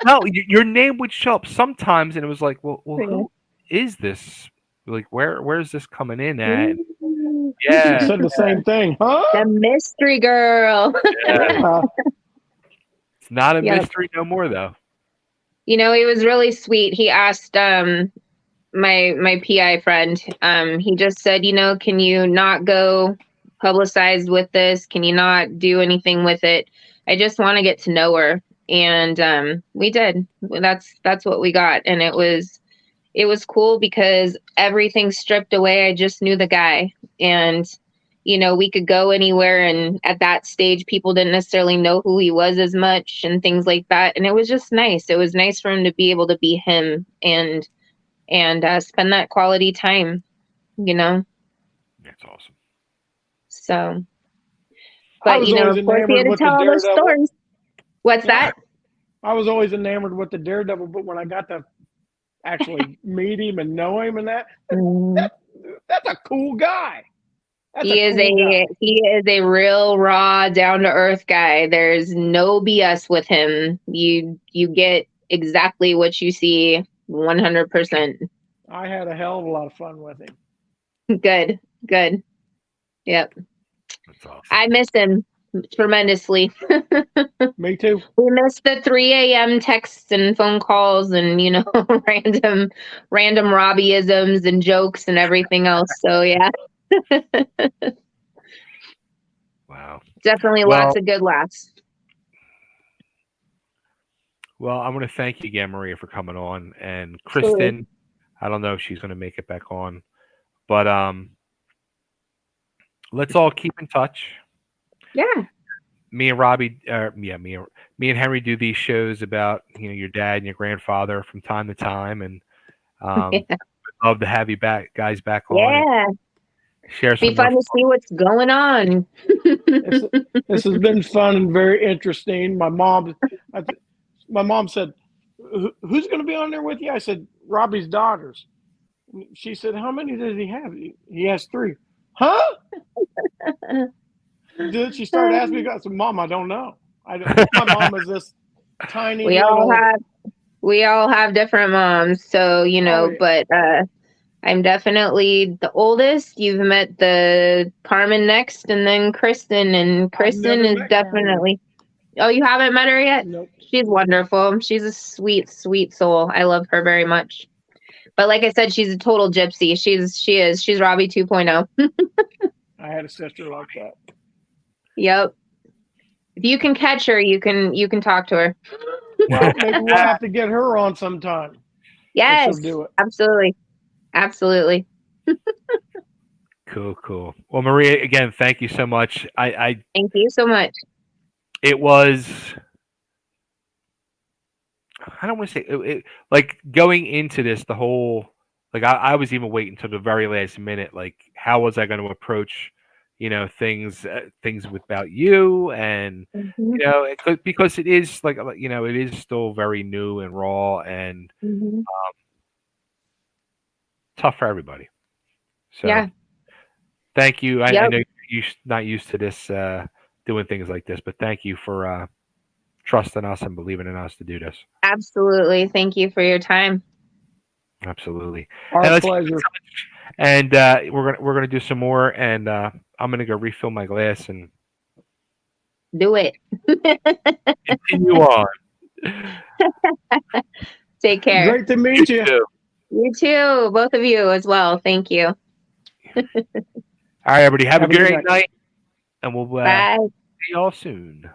No, your name would show up sometimes, and it was like, well, who is this Like, where's this coming in at? Ooh, I Yeah, said the same thing, huh? the mystery girl. Yeah. it's not a Yep. mystery no more though. He was really sweet. He asked my PI friend. He just said, can you not go publicized with this? Can you not do anything with it? I just want to get to know her. And we did. That's what we got. And it was cool because everything stripped away. I just knew the guy. And we could go anywhere, and at that stage people didn't necessarily know who he was as much and things like that. And it was just nice. It was nice for him to be able to be him and spend that quality time, That's awesome. So, I but was always of course he had enamored to with the tell all those Daredevil. stories. What's Yeah. that? I was always enamored with the Daredevil, but when I got to actually meet him and know him and that's a cool guy. That's He is a real raw, down to earth guy. There's no BS with him. You get exactly what you see 100%. I had a hell of a lot of fun with him. Good. Yep. That's awesome. I miss him tremendously. Me too. We missed the 3 a.m. texts and phone calls and, random Robbie-isms and jokes and everything else. So, yeah. Wow. Definitely lots of good laughs. Well, I want to thank you again, Maria, for coming on, and Krysten. I don't know if she's going to make it back on, but let's all keep in touch. Yeah. Me and Robbie, me and Henry do these shows about your dad and your grandfather from time to time, and I'd love to have you guys back on. Yeah. Share some. Be fun to see what's going on. This has been fun and very interesting. My mom said, "Who's going to be on there with you?" I said, "Robbie's daughters." She said, "How many does he have?" He has 3. Huh? Then she started asking me. I said, "Mom, I don't know. My mom is this tiny we all have different moms, so yeah. But I'm definitely the oldest. You've met the Carmen next, and then Krysten, and Krysten is definitely. Carmen. Oh, you haven't met her yet? Nope. She's wonderful. She's a sweet, sweet soul. I love her very much. But like I said, she's a total gypsy. She's Robbie 2.0. I had a sister like that. Yep. If you can catch her, you can talk to her. Well, maybe we'll have to get her on sometime. Yes, she'll do it. Absolutely. Cool. Well, Maria, again, thank you so much. I thank you so much. It was. I don't want to say it, like going into this, the whole I was even waiting until the very last minute. Like, how was I going to approach, things about you, and because it is it is still very new and raw and tough for everybody. So yeah. Thank you. I know you're not used to this doing things like this, but thank you for trusting us and believing in us to do this. Absolutely. Thank you for your time. Absolutely. Our pleasure. And we're gonna do some more, and I'm gonna go refill my glass and do it. Continue on. Take care. Great to meet you. You too. Both of you as well. Thank you. All right, everybody. Have a great night, and we'll Bye. see y'all soon.